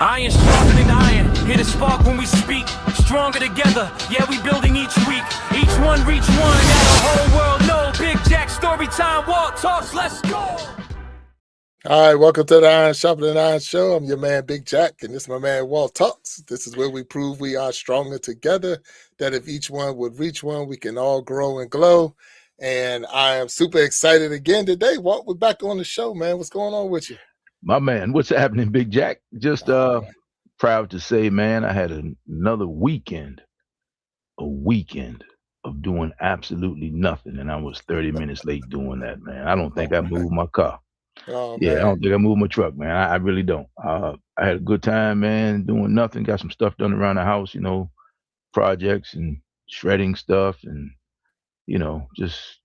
Iron sharpening iron, here to spark when we speak. Stronger together, yeah, we building each week. Each one reach one, that the whole world know. Big Jack story time, Walt talks, let's go. All right, welcome to the Iron Sharpening Iron Show. I'm your man, Big Jack, and this is my man, Walt Talks. This is where we prove we are stronger together, that if each one would reach one, we can all grow and glow. And I am super excited again today. Walt, we're back on the show, man. What's going on with you? My man, what's happening, Big Jack? Just proud to say, man, I had another weekend of doing absolutely nothing, and I was 30 minutes late doing that, man. I don't think I moved my car. Oh, Yeah, man. I don't think I moved my truck, man. I really don't. I had a good time, man, doing nothing. Got some stuff done around the house, you know, projects and shredding stuff, and you know, just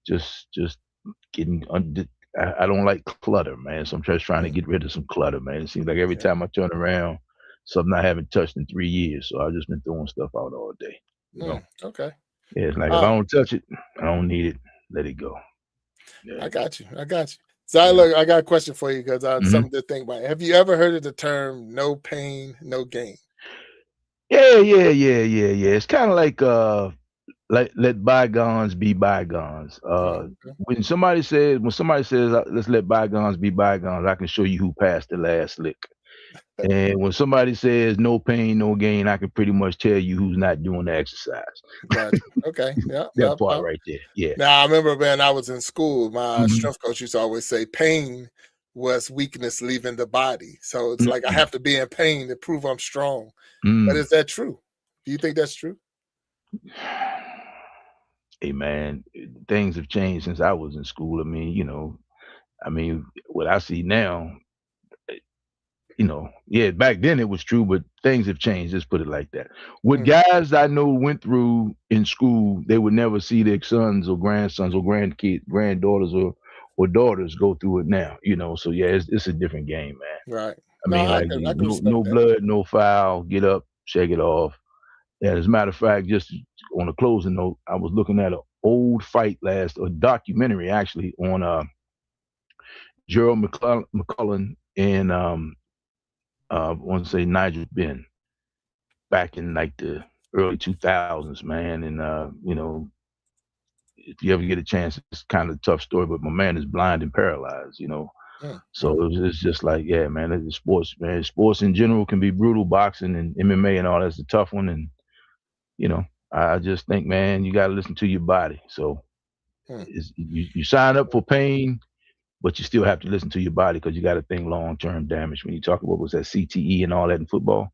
getting under. I don't like clutter, man. So I'm just trying to get rid of some clutter, man. It seems like every time I turn around, something I haven't touched in 3 years. So I've just been throwing stuff out all day. You know? Okay. Yeah, it's like if I don't touch it, I don't need it. Let it go. Yeah. I got you. So look, I got a question for you because I have something to think about. Have you ever heard of the term "no pain, no gain"? Yeah. It's kind of like let bygones be bygones. When somebody says let's let bygones be bygones, I can show you who passed the last lick. And when somebody says no pain, no gain, I can pretty much tell you who's not doing the exercise. Gotcha. Okay. Yeah. That part right there. Yeah. Now I remember when I was in school, my strength coach used to always say pain was weakness leaving the body. So it's like I have to be in pain to prove I'm strong. But is that true? Do you think that's true? Hey man, things have changed since I was in school. I mean, what I see now, back then it was true, but things have changed. Let's put it like that. What guys I know went through in school, they would never see their sons or grandsons or granddaughters or daughters go through it now. So yeah, it's a different game, man. Right. I mean, no blood, no foul. Get up, shake it off. And as a matter of fact, just on a closing note, I was looking at an old fight a documentary actually on Gerald McCullough and I want to say Nigel Benn back in like the early 2000s, man. And if you ever get a chance, it's kind of a tough story, but my man is blind and paralyzed, So it's just like, yeah, man, it's sports, man. Sports in general can be brutal. Boxing and MMA and all that's a tough one. And I just think, man, you got to listen to your body. So you sign up for pain, but you still have to listen to your body because you got to think long-term damage. When you talk about was that CTE and all that in football,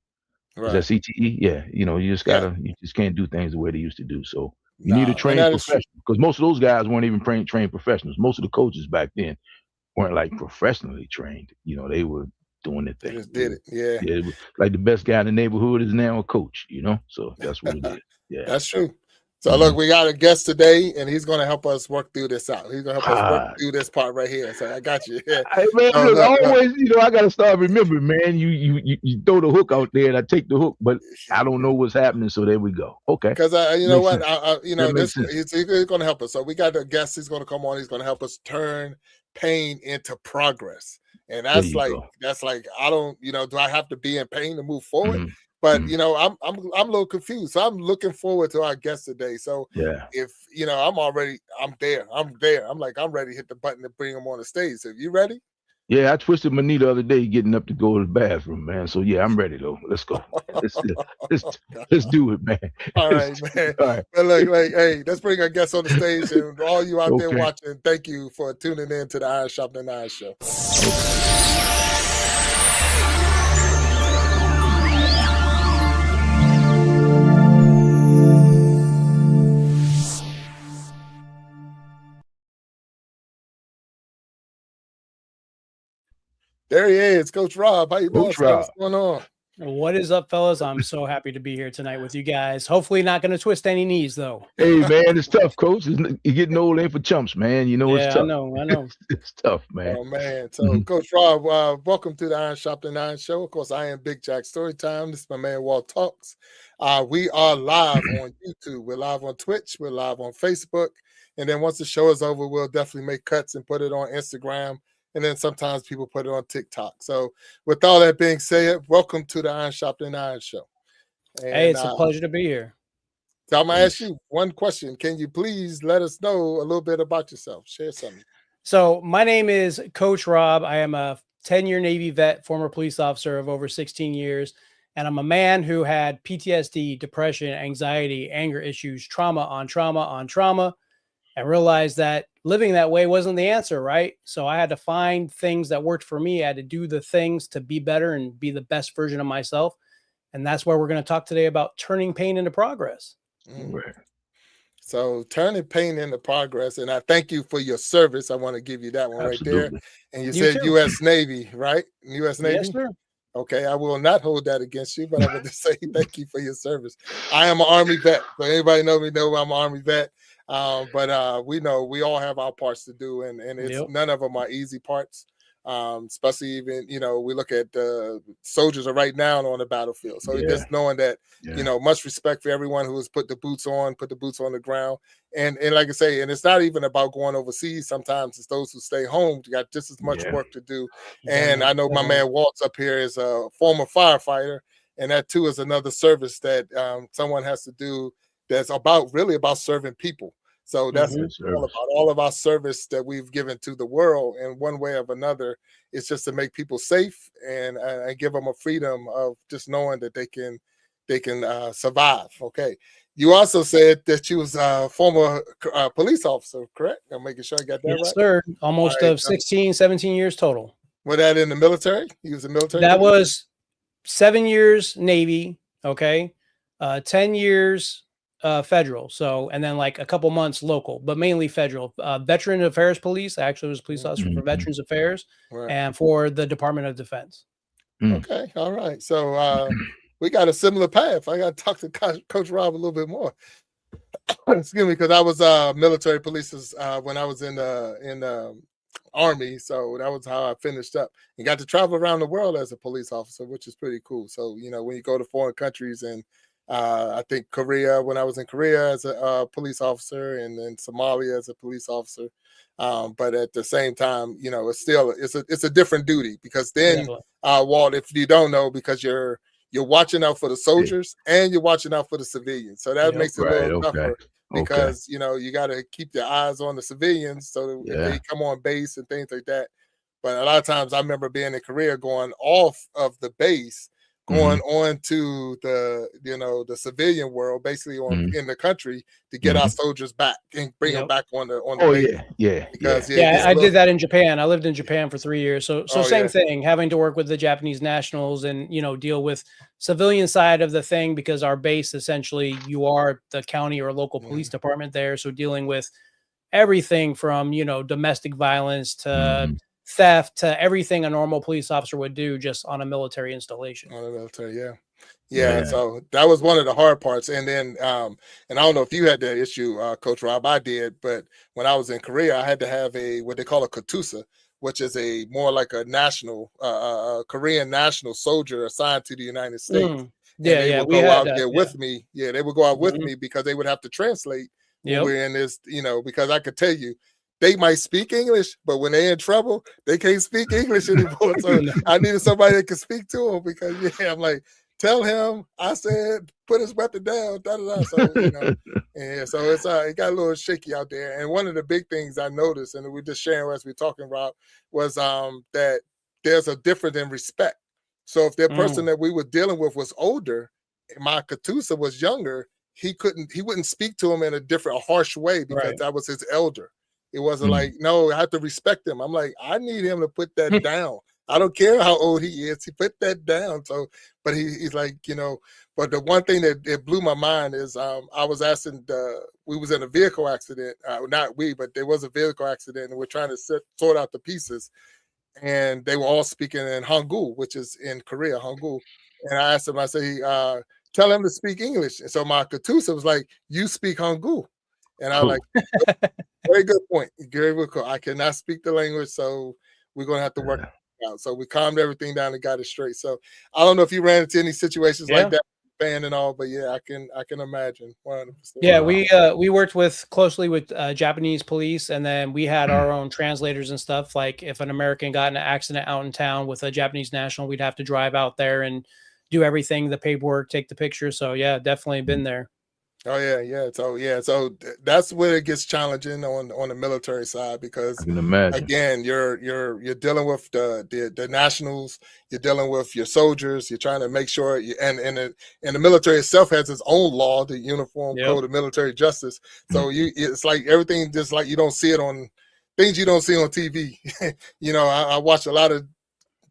is that CTE? Yeah, you just gotta, you just can't do things the way they used to do. So you need a trained professional because most of those guys weren't even trained professionals. Most of the coaches back then weren't like professionally trained. They were doing their thing. They just did it. Yeah. It was like the best guy in the neighborhood is now a coach. So that's what it is. Yeah, that's true. So look, we got a guest today, and he's going to help us work through this out. He's going to help us work through this part right here. So I got you. Yeah. Hey, man, always, I got to start remembering, man. You throw the hook out there, and I take the hook, but I don't know what's happening. So there we go. Okay. Because you know what, he's going to help us. So we got a guest. He's going to come on. He's going to help us turn pain into progress. And that's like I don't, do I have to be in pain to move forward? But I'm a little confused. So I'm looking forward to our guest today. So if I'm there. I'm like, I'm ready to hit the button to bring him on the stage. So you ready? Yeah, I twisted my knee the other day getting up to go to the bathroom, man. So yeah, I'm ready though. Let's go. Let's do it, man. All right, man. All right. But look, hey, let's bring our guest on the stage, and all you out there watching, thank you for tuning in to the Iron Sharpening Iron Show. There he is, Coach Rob. How you doing? What's going on? What is up, fellas? I'm so happy to be here tonight with you guys. Hopefully not going to twist any knees, though. Hey, man, it's tough, Coach. You're getting old ain't for chumps, man. It's tough. I know. It's tough, man. Oh, man. So, Coach Rob, welcome to the Iron Sharpening Iron Show. Of course, I am Big Jack Storytime. This is my man, Walt Talks. We are live on YouTube. We're live on Twitch. We're live on Facebook. And then once the show is over, we'll definitely make cuts and put it on Instagram and then sometimes people put it on TikTok. So with all that being said, welcome to the Iron Sharpening Iron Show. And, hey, it's a pleasure to be here. So I'm gonna ask you one question. Can you please let us know a little bit about yourself? Share something. So my name is Coach Rob. I am a 10-year Navy vet, former police officer of over 16 years. And I'm a man who had PTSD, depression, anxiety, anger issues, trauma on trauma on trauma, and realized that living that way wasn't the answer, right? So I had to find things that worked for me. I had to do the things to be better and be the best version of myself. And that's why we're going to talk today about turning pain into progress. So turning pain into progress, and I thank you for your service. I want to give you that one right there. And you said too. U.S. Navy, right? U.S. Navy? Yes, sir. Okay, I will not hold that against you, but I would just say thank you for your service. I am an Army vet. So anybody know me know I'm an Army vet. But we know we all have our parts to do, and it's none of them are easy parts. Especially even, we look at soldiers are right now on the battlefield. So just knowing that, much respect for everyone who has put the boots on the ground. And like I say, and it's not even about going overseas. Sometimes it's those who stay home. You got just as much work to do. And I know my man Walt's up here is a former firefighter. And that too is another service that someone has to do that's really about serving people. So that's all about all of our service that we've given to the world in one way or another. It's just to make people safe and give them a freedom of just knowing that they can survive. Okay. You also said that you was a former police officer, correct? I'm making sure I got that right. Yes, sir. Almost of 16, 17 years total. Was that in the military? You was in the military? That was 7 years Navy. Okay. 10 years federal. So, and then like a couple months local, but mainly federal. Veteran Affairs Police. I actually was a police officer for Veterans Affairs and for the Department of Defense. Okay. All right. So we got a similar path. I got to talk to Coach Rob a little bit more. Excuse me, because I was military police when I was in the Army. So that was how I finished up and got to travel around the world as a police officer, which is pretty cool. So, when you go to foreign countries and I think Korea, when I was in Korea as a police officer, and then Somalia as a police officer. But at the same time, it's a different duty, because then, Walt, if you don't know, because you're watching out for the soldiers and you're watching out for the civilians. So that makes it a little tougher because, you got to keep your eyes on the civilians so that if they come on base and things like that. But a lot of times I remember being in Korea, going off of the base, going on to the civilian world, basically in the country, to get our soldiers back and bring them back on the base. I did that in Japan. I lived in Japan for 3 years. So same thing, having to work with the Japanese nationals and, deal with civilian side of the thing, because our base, essentially, you are the county or local police department there. So dealing with everything from, domestic violence to theft to everything a normal police officer would do, just on a military installation. On a military, yeah. So that was one of the hard parts. And then, and I don't know if you had that issue, Coach Rob. I did, but when I was in Korea, I had to have what they call a katusa, which is more like a national, Korean national soldier assigned to the United States. They would go out there with me. Yeah, they would go out with me because they would have to translate when we're in this, because I could tell you, they might speak English, but when they're in trouble, they can't speak English anymore. So I needed somebody that could speak to them, because I'm like, tell him I said put his weapon down. So so it got a little shaky out there. And one of the big things I noticed, and we're just sharing as we're talking, Rob, was that there's a difference in respect. So if that person that we were dealing with was older, my Katusa was younger, he wouldn't speak to him in a harsh way, because that was his elder. It wasn't like, no, I have to respect him. I'm like, I need him to put that down. I don't care how old he is. He put that down. So, but he's like, but the one thing that blew my mind is I was asking, we was in a vehicle accident. Not we, but there was a vehicle accident, and we're trying to sort out the pieces. And they were all speaking in Hangul, which is in Korea, Hangul. And I asked him, I say, tell him to speak English. And so my Katusa was like, you speak Hangul. And I was like, very good point. Very good. I cannot speak the language, so we're going to have to work out. So we calmed everything down and got it straight. So I don't know if you ran into any situations like that fan and all, but yeah, I can imagine. 100%. Yeah, we worked closely with Japanese police, and then we had our own translators and stuff. Like if an American got in an accident out in town with a Japanese national, we'd have to drive out there and do everything, the paperwork, take the pictures. So yeah, definitely been there. Oh so that's where it gets challenging on the military side, because I can imagine. Again, you're dealing with the nationals, you're dealing with your soldiers, you're trying to make sure and the military itself has its own law, the Uniform Code of Military Justice. So it's like everything just like you don't see it on things you don't see on TV. I watch a lot of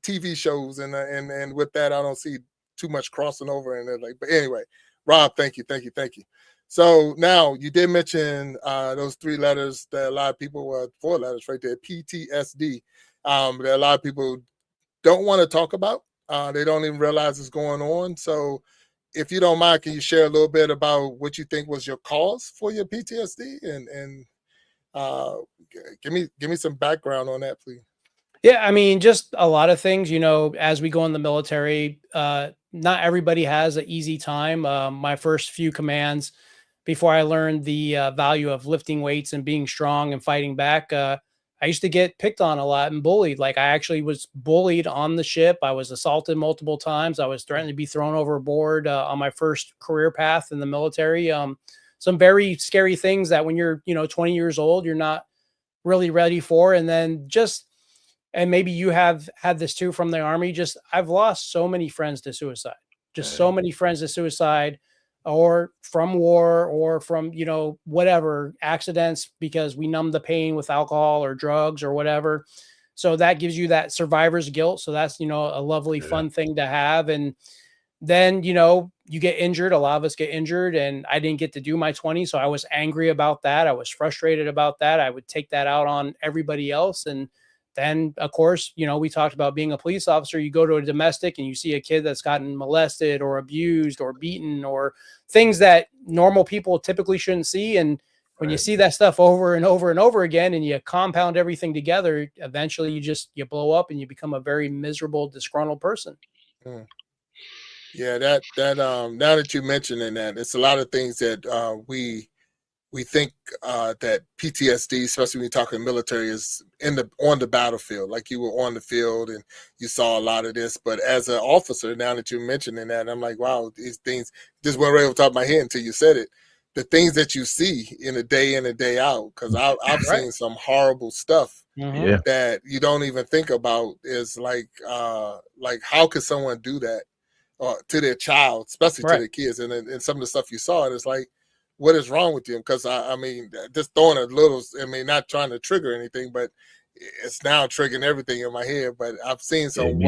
TV shows and with that I don't see too much crossing over and like, but anyway, Rob, thank you. So now you did mention those 3 letters that a lot of people, 4 letters right there, PTSD, that a lot of people don't want to talk about. They don't even realize it's going on. So if you don't mind, can you share a little bit about what you think was your cause for your PTSD and give me some background on that, please. Yeah, I mean, just a lot of things, as we go in the military, not everybody has an easy time. My first few commands, before I learned the value of lifting weights and being strong and fighting back, I used to get picked on a lot and bullied. Like I actually was bullied on the ship. I was assaulted multiple times. I was threatened to be thrown overboard on my first career path in the military. Some very scary things that when you're, 20 years old, you're not really ready for. And then and maybe you have had this too from the Army, I've lost so many friends to suicide, so many friends to suicide, or from war, or from, whatever accidents, because we numb the pain with alcohol or drugs or whatever. So that gives you that survivor's guilt. So that's, a lovely, fun thing to have. And then, you get injured. A lot of us get injured, and I didn't get to do my 20. So I was angry about that. I was frustrated about that. I would take that out on everybody else. And then, of course, we talked about being a police officer. You go to a domestic and you see a kid that's gotten molested or abused or beaten, or things that normal people typically shouldn't see. And when you see that stuff over and over and over again, and you compound everything together, eventually you blow up and you become a very miserable, disgruntled person. Yeah, that now that you mentioned that, it's a lot of things that we think that PTSD, especially when you're talking military, is on the battlefield. Like you were on the field and you saw a lot of this. But as an officer, now that you're mentioning that, I'm like, wow, these things just went right over the top of my head until you said it. The things that you see in a day out, because I've seen some horrible stuff that you don't even think about. Is like how could someone do that to their child, especially to their kids, and some of the stuff you saw, and it's like, what is wrong with you? Because I mean, just throwing a little, not trying to trigger anything, but it's now triggering everything in my head. But I've seen some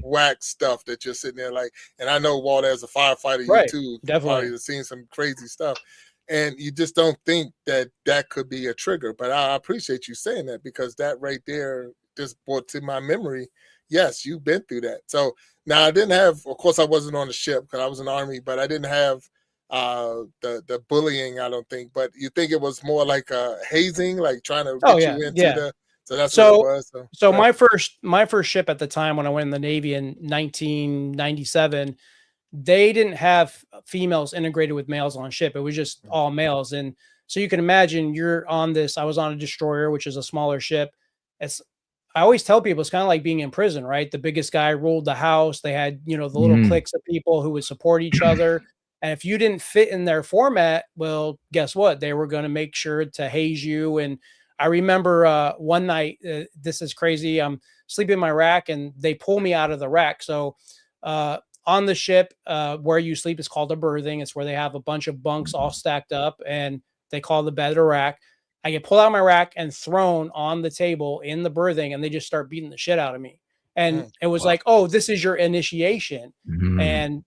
whack stuff that you're sitting there like, and I know, Walt, as a firefighter, you too, definitely have seen some crazy stuff. And you just don't think that could be a trigger. But I appreciate you saying that, because that right there just brought to my memory, yes, you've been through that. So now I didn't have, of course, I wasn't on the ship because I was in the Army, but I didn't have the bullying, I don't think. But you think it was more like hazing, like trying to get you into the, so that's what it was. So my first ship at the time, when I went in the Navy in 1997, they didn't have females integrated with males on ship. It was just all males. And so you can imagine I was on a destroyer, which is a smaller ship. I always tell people it's kind of like being in prison, right? The biggest guy ruled the house. They had, the little cliques of people who would support each other. And if you didn't fit in their format, well, guess what? They were going to make sure to haze you. And I remember one night, this is crazy. I'm sleeping in my rack and they pull me out of the rack. So on the ship, where you sleep is called a berthing. It's where they have a bunch of bunks all stacked up, and they call the bed a rack. I get pulled out of my rack and thrown on the table in the berthing, and they just start beating the shit out of me. And it was like, oh, this is your initiation. And,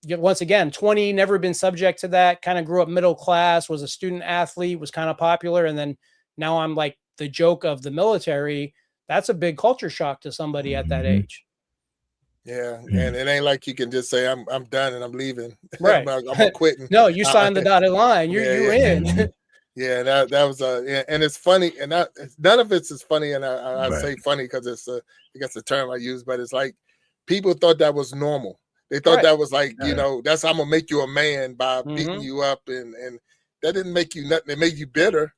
once again, 20, never been subject to that, kind of grew up middle class, was a student athlete, was kind of popular. And then now I'm like the joke of the military. That's a big culture shock to somebody at that age. Yeah. And it ain't like you can just say, I'm done and I'm leaving. Right. I'm quitting. No, you signed the dotted line. You're in. Yeah, that was and it's funny, and none of it's as funny, and I say funny because it's I guess the term I use, but it's like people thought that was normal. They thought that was like, you know, that's how I'm gonna make you a man by beating you up, and that didn't make you nothing. It made you bitter,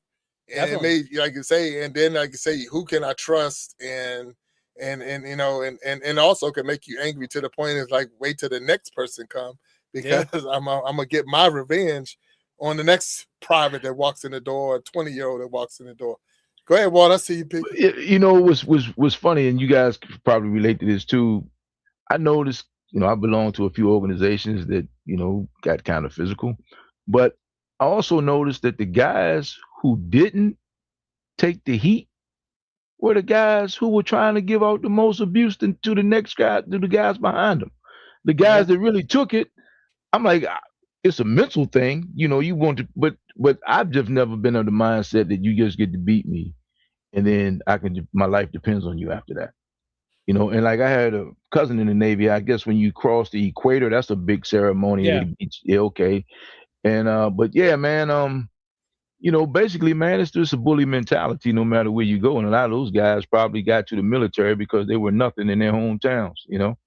and it made, like you say, and then like you say, who can I trust, and you know, and also can make you angry to the point is like, wait till the next person come, because I'm gonna get my revenge on the next private that walks in the door, 20-year-old that walks in the door. Go ahead, Walt. I see you, Pete. You know, was funny, and you guys could probably relate to this too. I noticed, you know, I belong to a few organizations that, you know, got kind of physical, but I also noticed that the guys who didn't take the heat were the guys who were trying to give out the most abuse to the next guy, to the guys behind them. The guys that really took it, I'm like, it's a mental thing, you know. You want to, but I've just never been of the mindset that you just get to beat me, and then my life depends on you after that, you know. And like, I had a cousin in the Navy. I guess when you cross the equator, that's a big ceremony. Okay. And but yeah, man, you know, basically, man, it's just a bully mentality no matter where you go. And a lot of those guys probably got to the military because they were nothing in their hometowns, you know.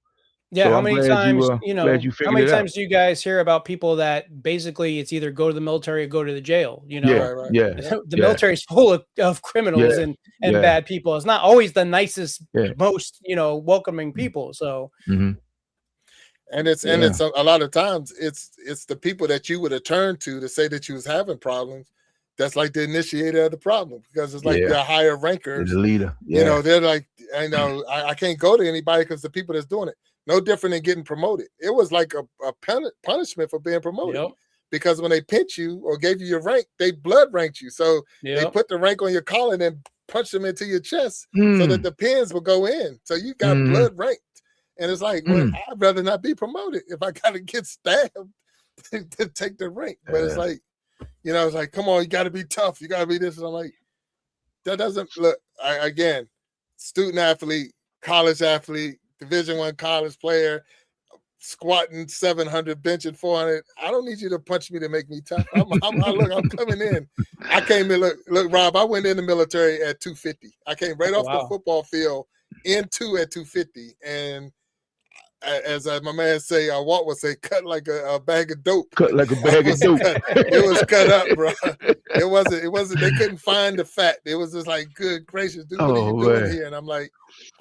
Yeah, so how I'm many glad times, you glad you how figured many it out. times do you guys hear about people that basically it's either go to the military or go to the jail? You know, the military is full of criminals and bad people. It's not always the nicest, most, you know, welcoming people. So, and it's a lot of times it's the people that you would have turned to say that you was having problems. That's like the initiator of the problem, because it's like the higher rankers, the leader. You know, they're like, I know I can't go to anybody because the people that's doing it. No different than getting promoted. It was like a punishment for being promoted, because when they pinch you or gave you your rank, they blood ranked you. So they put the rank on your collar and then punch them into your chest so that the pins will go in. So you got blood ranked. And it's like, well, I'd rather not be promoted if I got to get stabbed to take the rank. But it's like, you know, it's like, come on, you got to be tough. You got to be this. And I'm like, that doesn't look, again, student athlete, college athlete, Division I college player, squatting 700, benching 400. I don't need you to punch me to make me tough. I'm coming in. I came in, look, Rob, I went in the military at 250. I came right off the football field at 250. And as my man say, Walt would say, cut like a bag of dope. Cut like a bag of dope. It was cut up, bro. It wasn't, they couldn't find the fat. It was just like, good gracious, dude, what are you doing here? And I'm like,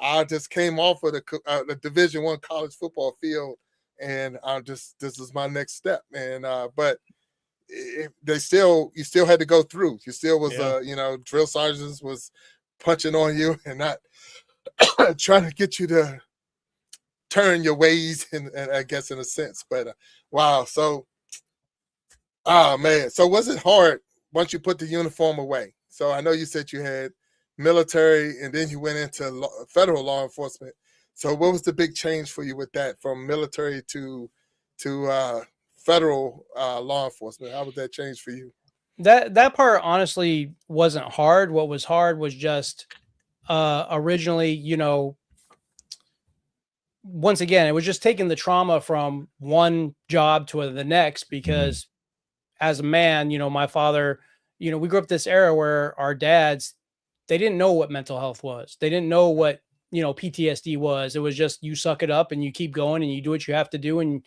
I just came off of the Division I college football field, and this is my next step. And but you still had to go through. You still was you know, drill sergeants was punching on you and not trying to get you to turn your ways, and I guess in a sense. But wow, so man, so was it hard once you put the uniform away? So I know you said you had military and then you went into federal law enforcement. So what was the big change for you with that, from military to federal law enforcement? How was that change for you? That part honestly wasn't hard. What was hard was just originally, you know, once again, it was just taking the trauma from one job to the next, because as a man, you know, my father, you know, we grew up this era where our dads, they didn't know what mental health was. They didn't know what, you know, PTSD was. It was just, you suck it up and you keep going and you do what you have to do. And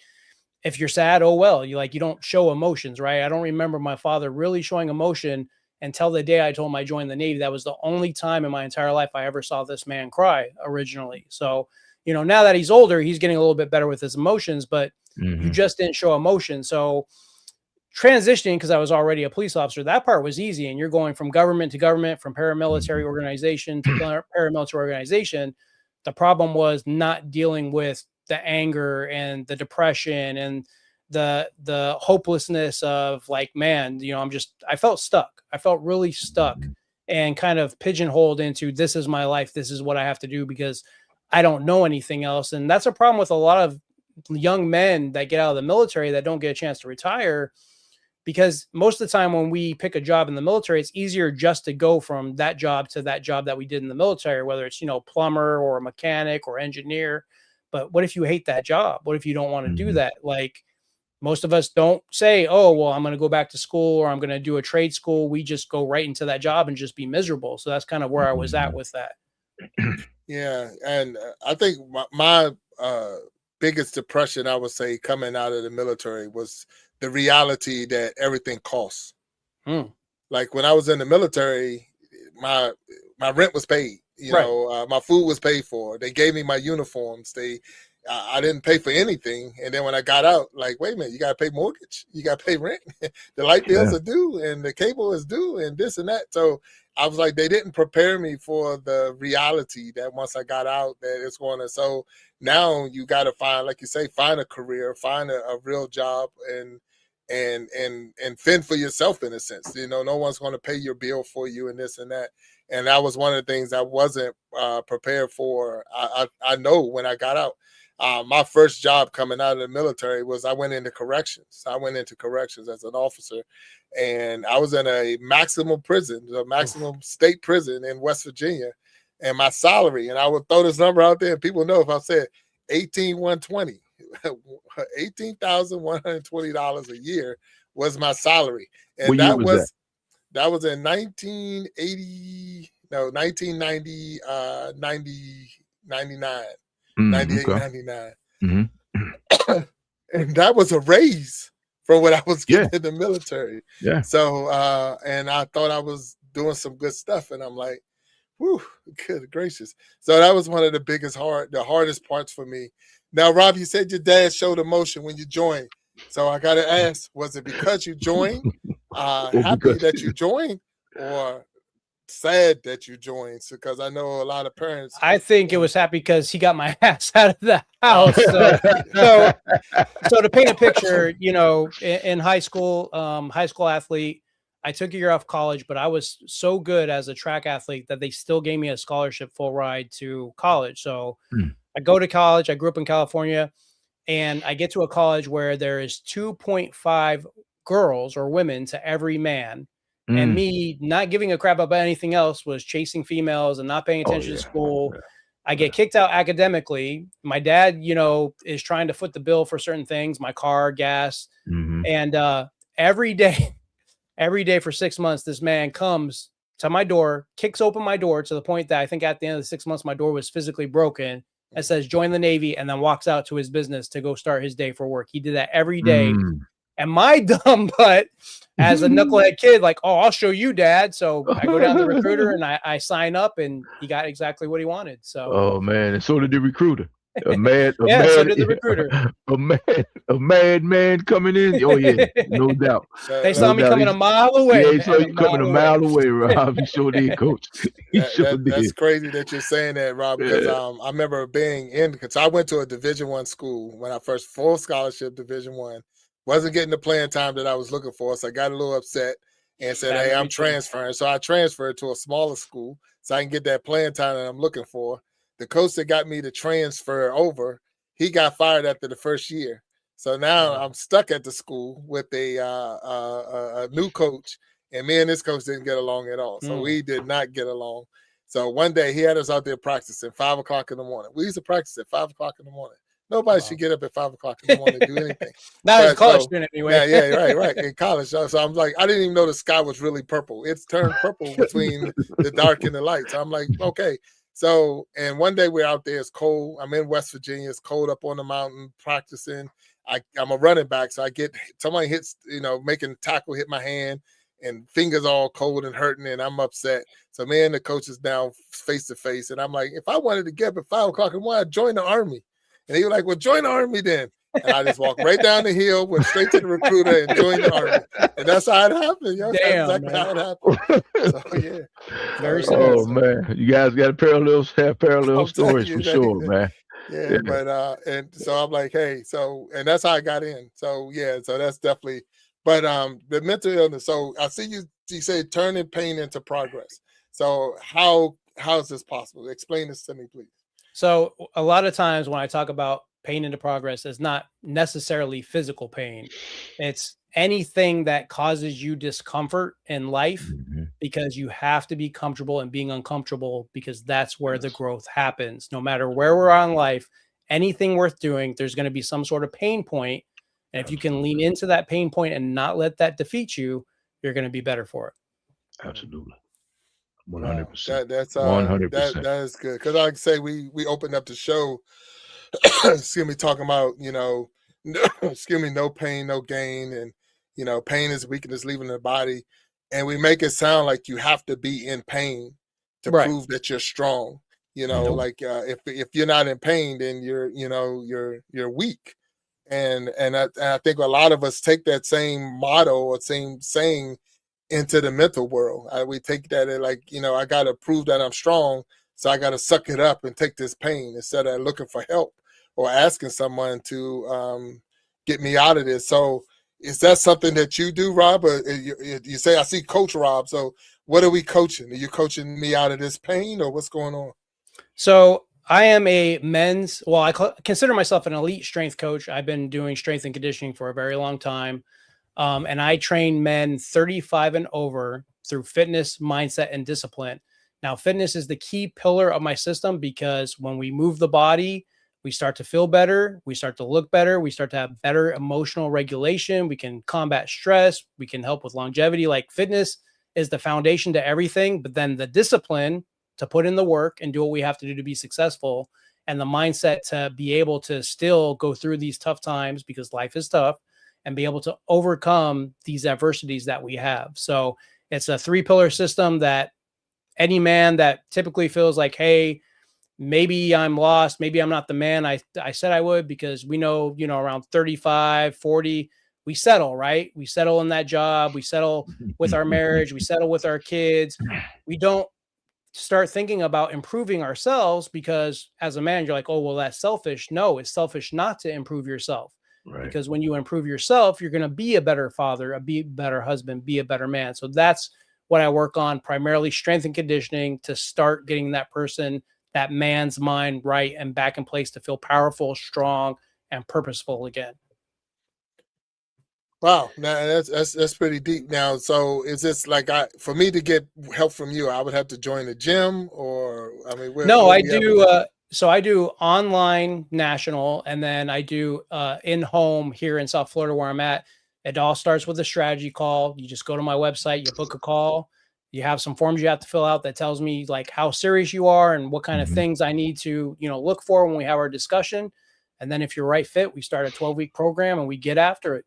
if you're sad, oh, well, you don't show emotions, right? I don't remember my father really showing emotion until the day I told him I joined the Navy. That was the only time in my entire life I ever saw this man cry originally. So, you know, now that he's older, he's getting a little bit better with his emotions, but you just didn't show emotion. So transitioning, because I was already a police officer, that part was easy. And you're going from government to government, from paramilitary organization to paramilitary organization. The problem was not dealing with the anger and the depression and the hopelessness of like, man, you know, I felt stuck. I felt really stuck and kind of pigeonholed into, this is my life. This is what I have to do because I don't know anything else. And that's a problem with a lot of young men that get out of the military that don't get a chance to retire, because most of the time when we pick a job in the military, it's easier just to go from that job to that job that we did in the military, whether it's, you know, plumber or mechanic or engineer. But what if you hate that job? What if you don't want to do that? Like, most of us don't say, oh, well, I'm going to go back to school or I'm going to do a trade school. We just go right into that job and just be miserable. So that's kind of where I was at with that. Yeah. And I think my biggest depression, I would say, coming out of the military was the reality that everything costs. Like when I was in the military, my rent was paid. You know, my food was paid for. They gave me my uniforms. I didn't pay for anything. And then when I got out, like, wait a minute, you got to pay mortgage. You got to pay rent. The light bills are due and the cable is due and this and that. So I was like, they didn't prepare me for the reality that once I got out, that it's going to. So now you got to find, like you say, find a career, find a real job and fend for yourself in a sense. You know, no one's going to pay your bill for you and this and that. And that was one of the things I wasn't prepared for. I know when I got out. My first job coming out of the military was I went into corrections. I went into corrections as an officer, and I was in a maximum prison, a maximum state prison in West Virginia. And my salary, and I would throw this number out there, and people know if I said $18,120, $18,120 a year was my salary, and that was in 1980, no, 1990, 99. 98, okay. 99. And that was a raise from what I was getting in the military. Yeah. So, and I thought I was doing some good stuff. And I'm like, whew, good gracious. So that was one of the hardest parts for me. Now, Rob, you said your dad showed emotion when you joined. So I got to ask, was it because you joined, happy that you joined, or sad that you joined? Because I know a lot of parents. I think it was happy because he got my ass out of the house. So to paint a picture, you know, in high school athlete, I took a year off college, but I was so good as a track athlete that they still gave me a scholarship full ride to college. So I go to college. I grew up in California, and I get to a college where there is 2.5 girls or women to every man. And me not giving a crap about anything else was chasing females and not paying attention to school. I get kicked out academically. My dad, you know, is trying to foot the bill for certain things, my car, gas. And every day for 6 months, this man comes to my door, kicks open my door to the point that I think at the end of the 6 months, my door was physically broken, and says, join the Navy, and then walks out to his business to go start his day for work. He did that every day. And my dumb butt, as a knucklehead kid, like, oh, I'll show you, Dad. So I go down to the recruiter and I sign up, and he got exactly what he wanted. So, oh man, and so did the recruiter. So did the recruiter. A madman coming in. Oh yeah, no doubt. They saw me coming a mile away. Yeah, they saw you coming a mile away, Rob. You sure did, Coach. That's crazy that you're saying that, Rob. Because I remember being because I went to a Division I school when I first full scholarship Division I. Wasn't getting the playing time that I was looking for, so I got a little upset and said, hey, I'm transferring. So I transferred to a smaller school so I can get that playing time that I'm looking for. The coach that got me to transfer over, he got fired after the first year. So now I'm stuck at the school with a new coach, and me and this coach didn't get along at all. So we did not get along. So one day he had us out there practicing 5 o'clock in the morning. We used to practice at 5 o'clock in the morning. Nobody should get up at 5 o'clock in the morning to do anything. Not as a college student anyway. Yeah, right. In college. So I'm like, I didn't even know the sky was really purple. It's turned purple between the dark and the light. So I'm like, okay. So, and one day we're out there, it's cold. I'm in West Virginia. It's cold up on the mountain practicing. I'm a running back. So somebody hits, making a tackle, hit my hand, and fingers all cold and hurting, and I'm upset. So me and the coach is down face to face. And I'm like, if I wanted to get up at 5 o'clock in the morning, I'd join the Army. And he was like, well, join the Army then. And I just walked right down the hill, went straight to the recruiter, and joined the Army. And that's how it happened. That's exactly how it happened. So, yeah. Very simple. Oh, man. You guys got parallel stories for sure, man. Yeah, but and so I'm like, hey, and that's how I got in. So, yeah, so that's definitely, but the mental illness. So I see you say turning pain into progress. So how is this possible? Explain this to me, please. So a lot of times when I talk about pain into progress, it's not necessarily physical pain. It's anything that causes you discomfort in life because you have to be comfortable and being uncomfortable, because that's where the growth happens. No matter where we're on in life, anything worth doing, there's going to be some sort of pain point. And if you can lean into that pain point and not let that defeat you, you're going to be better for it. Absolutely. 100%. That's 100%. That is good, because like I say, we opened up the show excuse me, talking about, excuse me, no pain, no gain. And, pain is weakness leaving the body. And we make it sound like you have to be in pain to prove that you're strong. Like if you're not in pain, then you're weak. And I think a lot of us take that same motto or same saying into the mental world. We take that like, I got to prove that I'm strong. So I got to suck it up and take this pain instead of looking for help or asking someone to get me out of this. So is that something that you do, Rob? Or you say, I see Coach Rob. So what are we coaching? Are you coaching me out of this pain or what's going on? So I am a men's, well, I consider myself an elite strength coach. I've been doing strength and conditioning for a very long time. And I train men 35 and over through fitness, mindset, and discipline. Now, fitness is the key pillar of my system because when we move the body, we start to feel better. We start to look better. We start to have better emotional regulation. We can combat stress. We can help with longevity. Like fitness is the foundation to everything, but then the discipline to put in the work and do what we have to do to be successful, and the mindset to be able to still go through these tough times because life is tough and be able to overcome these adversities that we have. So it's a 3-pillar system that any man that typically feels like, hey, maybe I'm lost, maybe I'm not the man I said I would, because we know, around 35, 40, we settle, right? We settle in that job. We settle with our marriage. We settle with our kids. We don't start thinking about improving ourselves because as a man, you're like, oh, well, that's selfish. No, it's selfish not to improve yourself. Right. Because when you improve yourself, you're going to be a better father, be a better husband, be a better man. So that's what I work on, primarily strength and conditioning, to start getting that person, that man's mind right and back in place to feel powerful, strong, and purposeful again. Wow, now that's pretty deep. Now, so is this like for me to get help from you, I would have to join the gym, or I mean, no, I do. So I do online national, and then I do in home here in South Florida where I'm at. It all starts with a strategy call. You just go to my website, you book a call. You have some forms you have to fill out that tells me like how serious you are and what kind of things I need to, look for when we have our discussion. And then if you're right fit, we start a 12-week program and we get after it.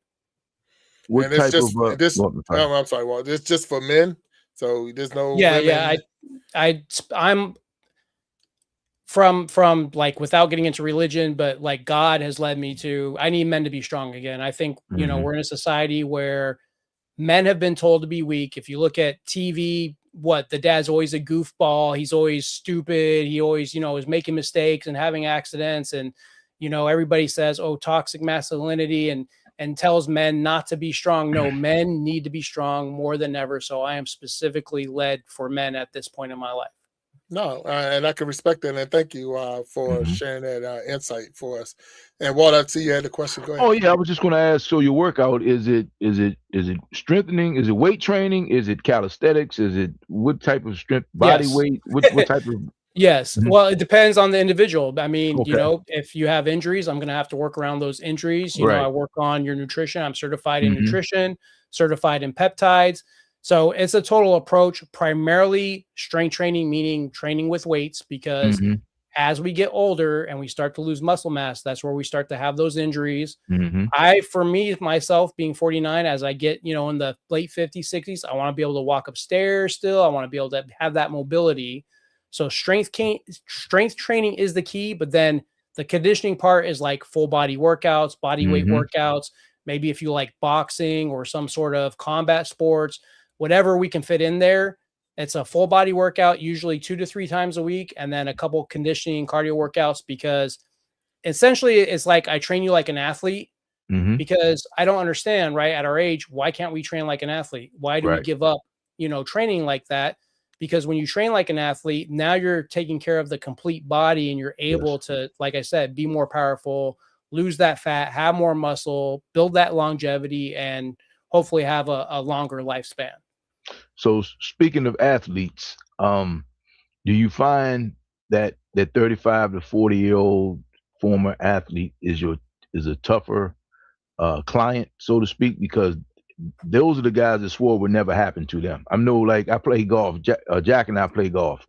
What type of this? I'm sorry, Walt. It's just for men, so there's no. Yeah. I'm from like, without getting into religion, but like God has led me to. I need men to be strong again. I think we're in a society where men have been told to be weak. If you look at TV, the dad's always a goofball. He's always stupid. He always is making mistakes and having accidents, and everybody says, oh, toxic masculinity, and tells men not to be strong. No, men need to be strong more than ever. So I am specifically led for men at this point in my life. No, and I can respect that, and thank you for sharing that insight for us. And Walt, I see you had a question. Go ahead. Oh yeah, I was just going to ask. So your workout, is it strengthening? Is it weight training? Is it calisthenics? Is it what type of strength? Body weight? What type of? Yes. Well, it depends on the individual. I mean, if you have injuries, I'm going to have to work around those injuries. I work on your nutrition. I'm certified in nutrition, certified in peptides. So it's a total approach, primarily strength training, meaning training with weights, because as we get older and we start to lose muscle mass, that's where we start to have those injuries. For myself being 49, as I get, in the late 50s, 60s, I want to be able to walk upstairs still. I want to be able to have that mobility. So strength training is the key, but then the conditioning part is like full body workouts, body weight workouts. Maybe if you like boxing or some sort of combat sports, whatever we can fit in there. It's a full body workout, usually 2 to 3 times a week, and then a couple conditioning cardio workouts, because essentially it's like I train you like an athlete, because I don't understand, right? At our age, why can't we train like an athlete? Why do we give up, training like that? Because when you train like an athlete, now you're taking care of the complete body and you're able to, like I said, be more powerful, lose that fat, have more muscle, build that longevity, and hopefully have a longer lifespan. So speaking of athletes, do you find that 35 to 40-year-old former athlete is a tougher client, so to speak, because those are the guys that swore would never happen to them? I know, like I play golf, Jack and I play golf,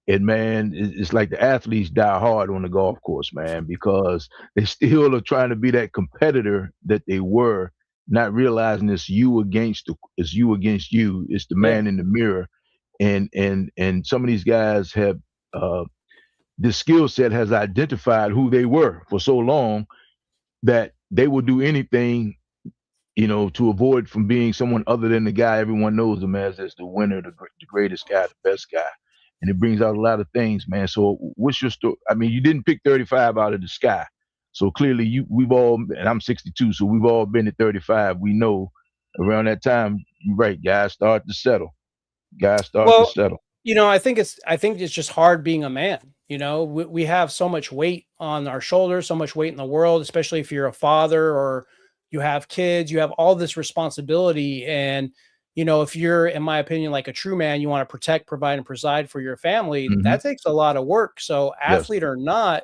And man, it's like the athletes die hard on the golf course, man, because they still are trying to be that competitor that they were, not realizing it's you against you. It's the man in the mirror, and some of these guys have this skill set has identified who they were for so long that they will do anything, to avoid from being someone other than the guy everyone knows them as the winner, the greatest guy, the best guy. And it brings out a lot of things, man. So what's your story? I mean, you didn't pick 35 out of the sky. So clearly we've all, and I'm 62, so we've all been at 35. We know around that time, you're right, guys start to settle. I think it's just hard being a man. We have so much weight on our shoulders, so much weight in the world, especially if you're a father or you have kids, you have all this responsibility. And, if you're, in my opinion, like a true man, you want to protect, provide, and preside for your family. That takes a lot of work. So athlete or not,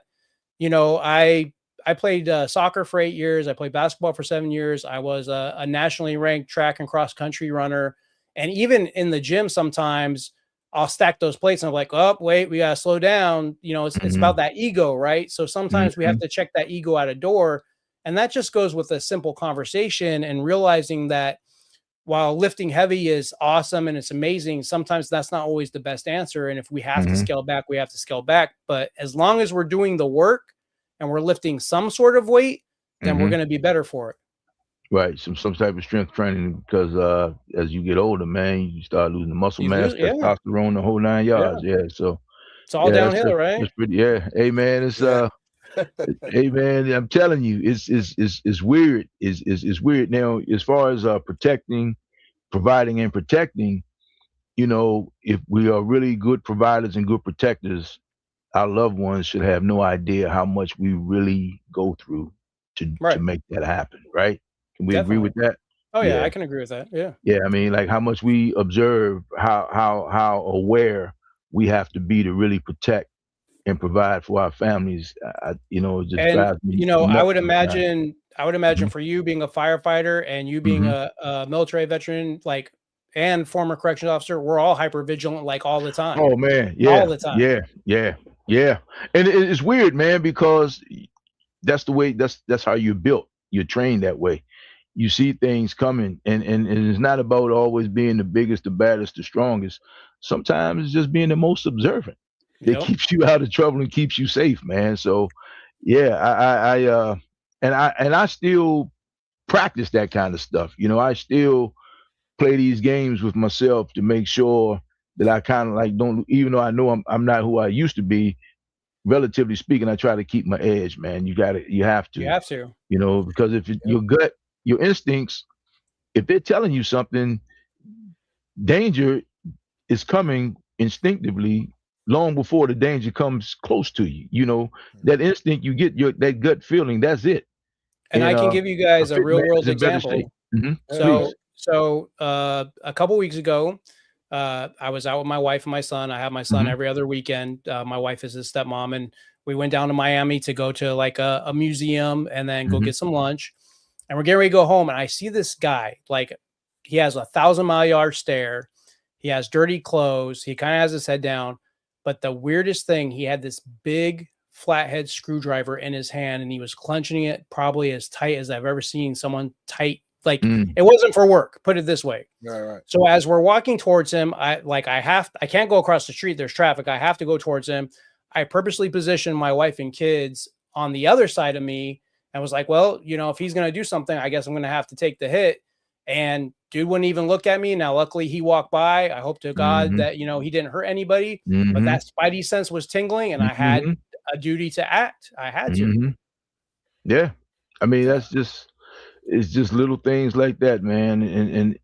I played soccer for 8 years. I played basketball for 7 years. I was a nationally ranked track and cross country runner. And even in the gym, sometimes I'll stack those plates and I'm like, oh, wait, we got to slow down. It's about that ego, right? So sometimes we have to check that ego out a door. And that just goes with a simple conversation and realizing that while lifting heavy is awesome and it's amazing, sometimes that's not always the best answer. And if we have to scale back, we have to scale back. But as long as we're doing the work and we're lifting some sort of weight, then we're going to be better for it. Right. Some type of strength training, because as you get older, man, you start losing the muscle mass, testosterone, the whole 9 yards. Yeah. So it's all downhill, right? It's pretty, hey man, it's hey man, I'm telling you, it's weird. It's weird. Now, as far as providing and protecting, if we are really good providers and good protectors, our loved ones should have no idea how much we really go through to make that happen, right? Can we agree with that? Oh yeah, I can agree with that. Yeah. Yeah, I mean, like how much we observe, how aware we have to be to really protect and provide for our families. It just drives me nuts I would imagine for you being a firefighter and you being a military veteran, like, and former corrections officer, we're all hyper vigilant, like all the time. Oh man, yeah, all the time. Yeah. And it's weird, man, because that's the way. That's how you're built. You're trained that way. You see things coming, and it's not about always being the biggest, the baddest, the strongest. Sometimes it's just being the most observant that keeps you out of trouble and keeps you safe, man. So, yeah, I still practice that kind of stuff. I still play these games with myself to make sure that I kind of like don't, even though I know I'm not who I used to be, relatively speaking, I try to keep my edge, man. You have to, because if your gut, your instincts, if they're telling you something, danger is coming instinctively long before the danger comes close to you. That instinct, you get that gut feeling, that's it. And I can give you guys a real world example. So a couple weeks ago, I was out with my wife and my son. I have my son every other weekend. My wife is his stepmom, and we went down to Miami to go to like a museum and then go get some lunch. And we're getting ready to go home. And I see this guy, like he has 1,000-mile-yard stare. He has dirty clothes. He kind of has his head down. But the weirdest thing, he had this big flathead screwdriver in his hand and he was clenching it probably as tight as I've ever seen someone tight. Like it wasn't for work, put it this way. Right. So as we're walking towards him, I can't go across the street. There's traffic. I have to go towards him. I purposely positioned my wife and kids on the other side of me and was like, well, if he's going to do something, I guess I'm going to have to take the hit. And dude wouldn't even look at me. Now, luckily he walked by. I hope to God that, he didn't hurt anybody, but that spidey sense was tingling and I had a duty to act. I had to. Yeah. I mean, it's just little things like that, man. And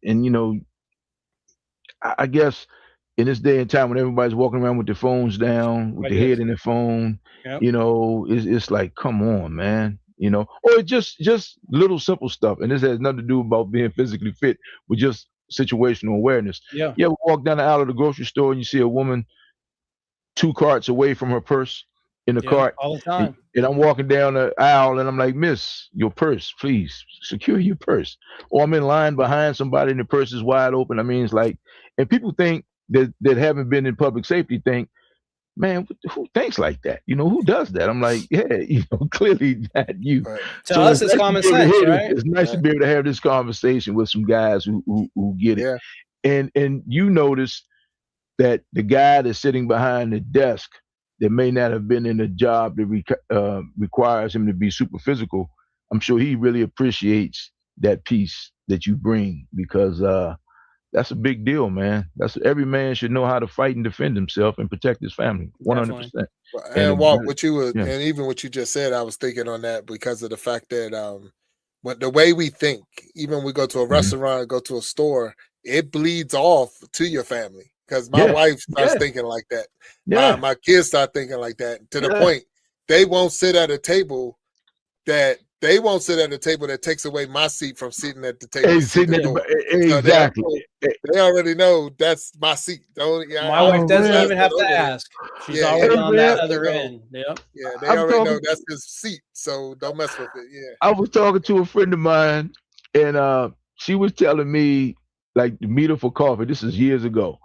I guess in this day and time when everybody's walking around with their phones down, with their head in their phone, it's like, come on, man. Or just little simple stuff. And this has nothing to do about being physically fit, with just situational awareness. Yeah. You ever walk down the aisle of the grocery store and you see a woman 2 carts away from her purse in the cart? All the time. And I'm walking down the aisle and I'm like, miss, your purse, please secure your purse. Or I'm in line behind somebody and the purse is wide open. I mean, it's like, and people think that haven't been in public safety think man, who thinks like that? You know, who does that? I'm like, yeah, you know, clearly not you. Right. To us, it's common sense, right? It's nice to be able to have this conversation with some guys who get it. And you notice that the guy that's sitting behind the desk that may not have been in a job that requires him to be super physical, I'm sure he really appreciates that piece that you bring, because that's a big deal, man. Every man should know how to fight and defend himself and protect his family. 100%. And Walt, and even what you just said, I was thinking on that because of the fact that but the way we think, even when we go to a restaurant, go to a store, it bleeds off to your family. Because my wife starts thinking like that. My kids start thinking like that, to the point they won't sit at a table that takes away my seat from sitting at the table. Exactly. So they already know that's my seat. My wife doesn't even have to ask. She's already on that other end. Yep. Yeah, they already know that's his seat. So don't mess with it. Yeah. I was talking to a friend of mine, and she was telling me, like, to meet her for coffee. This is years ago.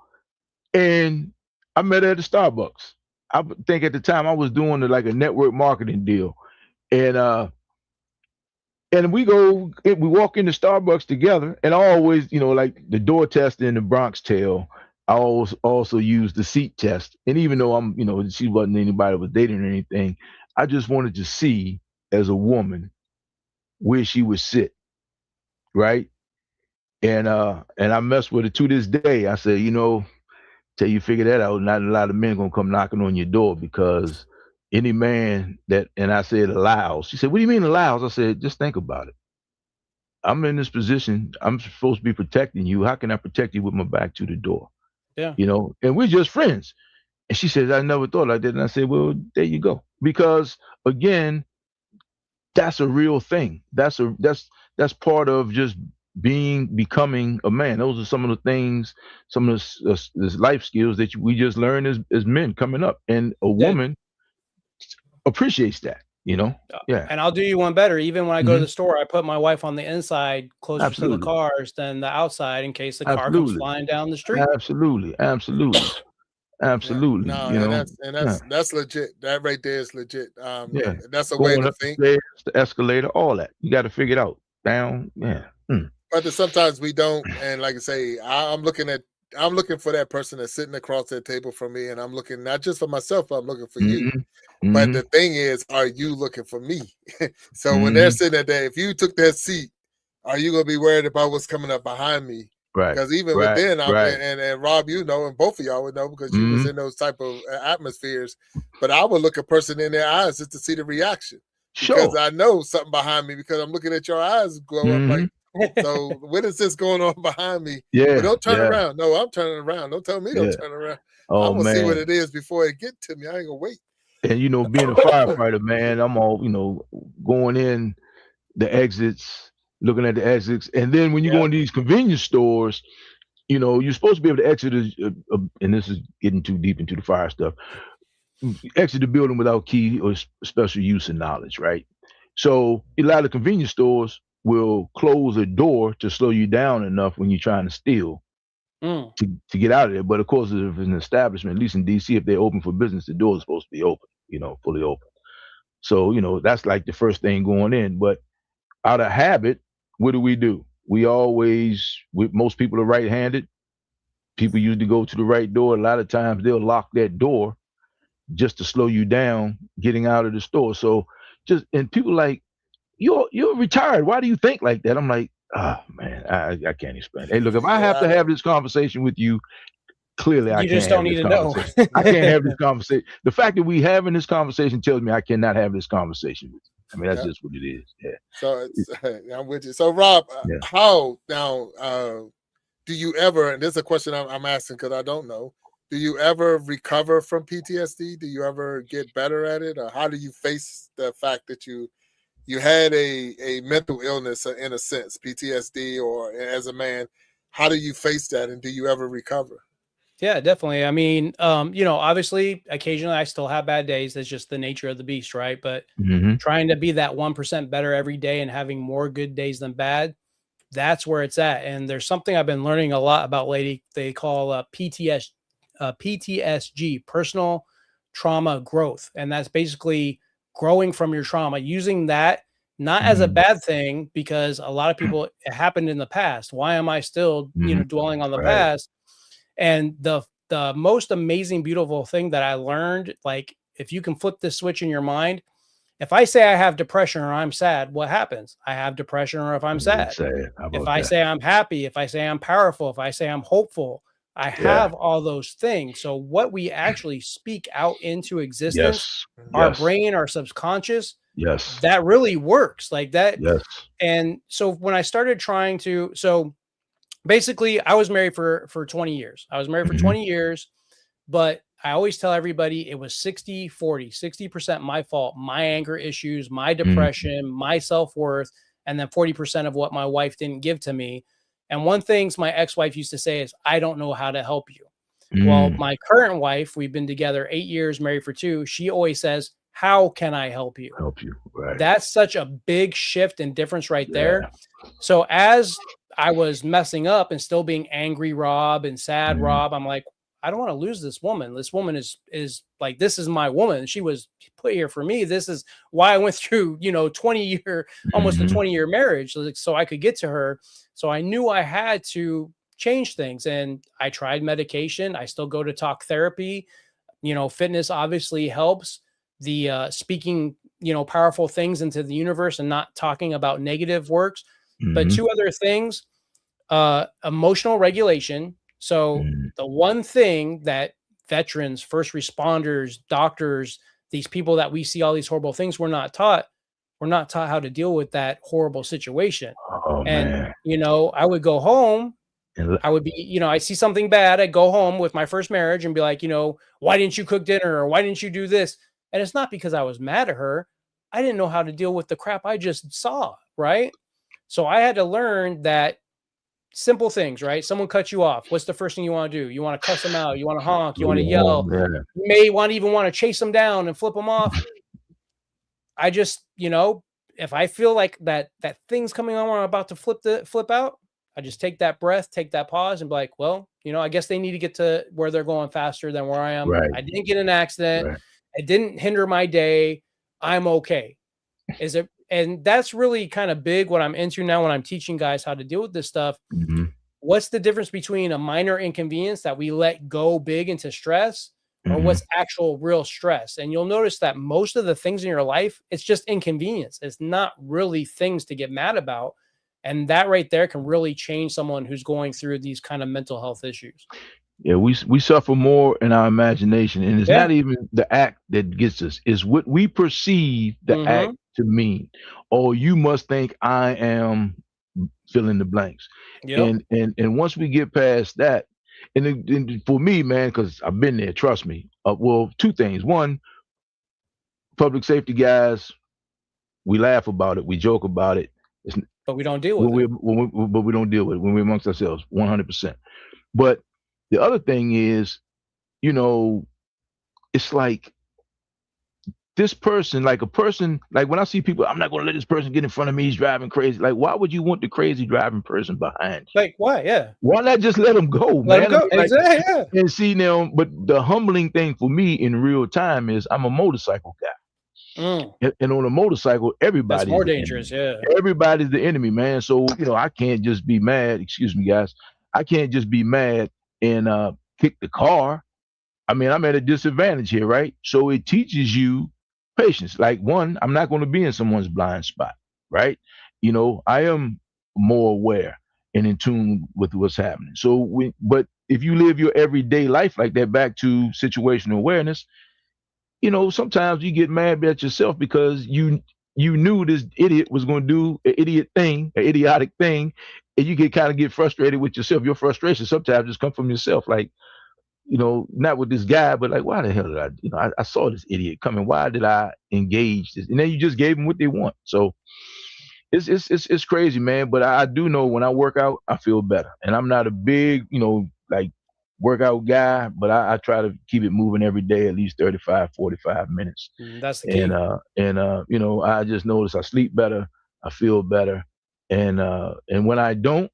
And I met her at the Starbucks. I think at the time I was doing like a network marketing deal. And we walk into Starbucks together, and I always, you know, like the door test in the Bronx Tale, I always also use the seat test. And even though I'm, you know, she wasn't anybody that was dating or anything, I just wanted to see, as a woman, where she would sit, right? And I messed with her to this day. I said, you know, till you figure that out, not a lot of men gonna come knocking on your door, because any man that, and I said allows. She said, what do you mean allows? I said, just think about it. I'm in this position. I'm supposed to be protecting you. How can I protect you with my back to the door? Yeah. You know, and we're just friends. And she says, I never thought like that. And I said, well, there you go. Because again, that's a real thing. That's part of just becoming a man. Those are some of the things, some of this life skills that we just learn as men coming up. And a woman appreciates that, you know? Yeah. And I'll do you one better. Even when I go to the store, I put my wife on the inside closer to the cars than the outside in case the car comes flying down the street. Absolutely. No, you know? That's legit. That right there is legit. That's a Going way to up think. The stairs, the escalator, all that. You got to figure it out. Down. Yeah. But sometimes we don't. And like I say, I'm looking for that person that's sitting across that table from me, and I'm looking not just for myself, but I'm looking for you. But the thing is, are you looking for me? So when they're sitting there, if you took that seat, are you gonna be worried about what's coming up behind me? Right. Because even within, and Rob, you know, and both of y'all would know because you was in those type of atmospheres. But I would look a person in their eyes just to see the reaction. Because I know something behind me, because I'm looking at your eyes glow up like, so what is this going on behind me? Yeah. But don't turn around. No, I'm turning around. Don't tell me don't turn around. I'm gonna see what it is before it get to me. I ain't gonna wait. And you know, being a firefighter, man, I'm all, you know, going in the exits, looking at the exits, and then when you go into these convenience stores, you know, you're supposed to be able to exit, and this is getting too deep into the fire stuff, exit the building without key or special use and knowledge, right? So a lot of convenience stores will close a door to slow you down enough when you're trying to steal to get out of there. But of course, if it's an establishment, at least in DC, if they're open for business, the door is supposed to be open, you know, fully open. So, you know, that's like the first thing going in. But out of habit, what do? Most people are right-handed. People usually go to the right door. A lot of times they'll lock that door just to slow you down getting out of the store. So and people like, you're retired. Why do you think like that? I'm like, oh man, I can't explain. Hey, look, if I have to have this conversation with you, clearly I can't. You just don't need to know. I can't have this conversation. The fact that we having this conversation tells me I cannot have this conversation with you. I mean, that's just what it is. Yeah. So I'm with you. So Rob, how now do you ever, and this is a question I'm asking because I don't know, do you ever recover from PTSD? Do you ever get better at it? Or how do you face the fact that you had a mental illness in a sense, PTSD, or as a man, how do you face that? And do you ever recover? Yeah, definitely. I mean, you know, obviously occasionally I still have bad days. That's just the nature of the beast, right? But trying to be that 1% better every day and having more good days than bad, that's where it's at. And there's something I've been learning a lot about lately. They call PTSG, personal trauma growth. And that's basically growing from your trauma, using that not as a bad thing, because a lot of people, it happened in the past. Why am I still, dwelling on the past? And the most amazing, beautiful thing that I learned, like, if you can flip this switch in your mind, if I say I have depression or I'm sad, what happens? I have depression, or if I'm sad. If I say I'm happy, if I say I'm powerful, if I say I'm hopeful, I have all those things. So what we actually speak out into existence, our brain, our subconscious, that really works like that. And so when I started trying to, so basically I was married for 20 years. I was married for 20 years, but I always tell everybody it was 60, 40, 60% my fault, my anger issues, my depression, my self-worth, and then 40% of what my wife didn't give to me. And one thing my ex-wife used to say is, I don't know how to help you. Well, my current wife, we've been together 8 years, married for 2. She always says, how can I help you? Right. That's such a big shift and difference right there. So as I was messing up and still being angry Rob and sad Rob, I'm like, I don't want to lose this woman. This woman is like, this is my woman. She was put here for me. This is why I went through, 20-year, almost a 20-year marriage, so I could get to her. So I knew I had to change things. And I tried medication. I still go to talk therapy. Fitness obviously helps. The speaking, powerful things into the universe and not talking about negative works. But 2 other things, emotional regulation. So the one thing that veterans, first responders, doctors, these people that we see all these horrible things, we're not taught how to deal with that horrible situation. And, I would go home, I would be, I see something bad. I'd go home with my first marriage and be like, why didn't you cook dinner? Or why didn't you do this? And it's not because I was mad at her. I didn't know how to deal with the crap I just saw. Right. So I had to learn that simple things, right? Someone cuts you off. What's the first thing you want to do? You want to cuss them out. You want to honk. You want to yell. You may even want to chase them down and flip them off. I just, if I feel like that thing's coming on where I'm about to flip out, I just take that breath, take that pause, and be like, well, I guess they need to get to where they're going faster than where I am. Right. I didn't get in an accident. It didn't hinder my day. I'm okay. And that's really kind of big what I'm into now when I'm teaching guys how to deal with this stuff. What's the difference between a minor inconvenience that we let go big into stress, or what's actual real stress? And you'll notice that most of the things in your life, it's just inconvenience. It's not really things to get mad about. And that right there can really change someone who's going through these kind of mental health issues. Yeah, we suffer more in our imagination, and it's not even the act that gets us; it's what we perceive the act to mean. Oh, you must think I am fill in the blanks. And once we get past that, and for me, man, because I've been there, trust me. Well, 2 things. One, public safety guys, we laugh about it, we joke about it, but we don't deal with it. But we don't deal with it when we're amongst ourselves, 100%. But the other thing is, it's like this person, like a person, like when I see people, I'm not going to let this person get in front of me. He's driving crazy. Like, why would you want the crazy driving person behind you? Like, why? Yeah. Why not just let them go, let man? Them go. Like, exactly. And see now, but the humbling thing for me in real time is I'm a motorcycle guy. And on a motorcycle, everybody's That's more dangerous. Enemy. Yeah. Everybody's the enemy, man. So, I can't just be mad. Excuse me, guys. I can't just be mad and kick the car. I mean, I'm at a disadvantage here, right? So it teaches you patience. Like, one, I'm not going to be in someone's blind spot, right? I am more aware and in tune with what's happening. But if you live your everyday life like that, back to situational awareness, sometimes you get mad at yourself because you knew this idiot was going to do an idiotic thing, and you get frustrated with yourself. Your frustration sometimes just come from yourself, like, not with this guy, but like, why the hell did I saw this idiot coming. Why did I engage this? And then you just gave them what they want. So it's crazy, man. But I do know when I work out, I feel better. And I'm not a big, like workout guy, but I try to keep it moving every day, at least 35, 45 minutes. That's the key. And I just notice I sleep better. I feel better. And when I don't,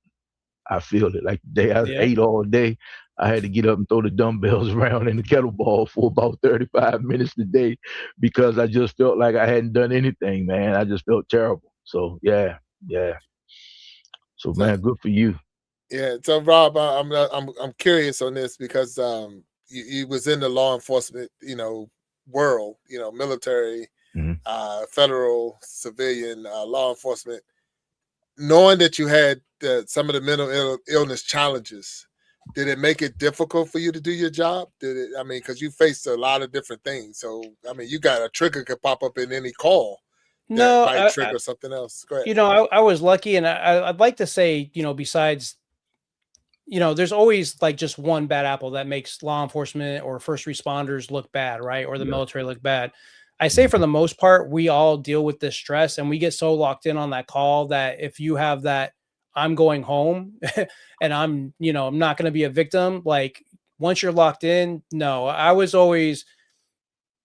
I feel it. Like the day I ate all day, I had to get up and throw the dumbbells around in the kettlebell for about 35 minutes a day because I just felt like I hadn't done anything, man. I just felt terrible. So yeah. So man, good for you. Yeah. So Rob, I'm curious on this because you was in the law enforcement, world, military, federal, civilian, law enforcement. Knowing that you had some of the mental illness challenges, did it make it difficult for you to do your job? Because you faced a lot of different things. So, you got a trigger could pop up in any call. No, might trigger something else. Go ahead. I was lucky, and I'd like to say, besides, there's always like just one bad apple that makes law enforcement or first responders look bad, right? Or the military look bad. I say for the most part, we all deal with this stress, and we get so locked in on that call that if you have that, I'm going home and I'm not going to be a victim. Like once you're locked in, no, I was always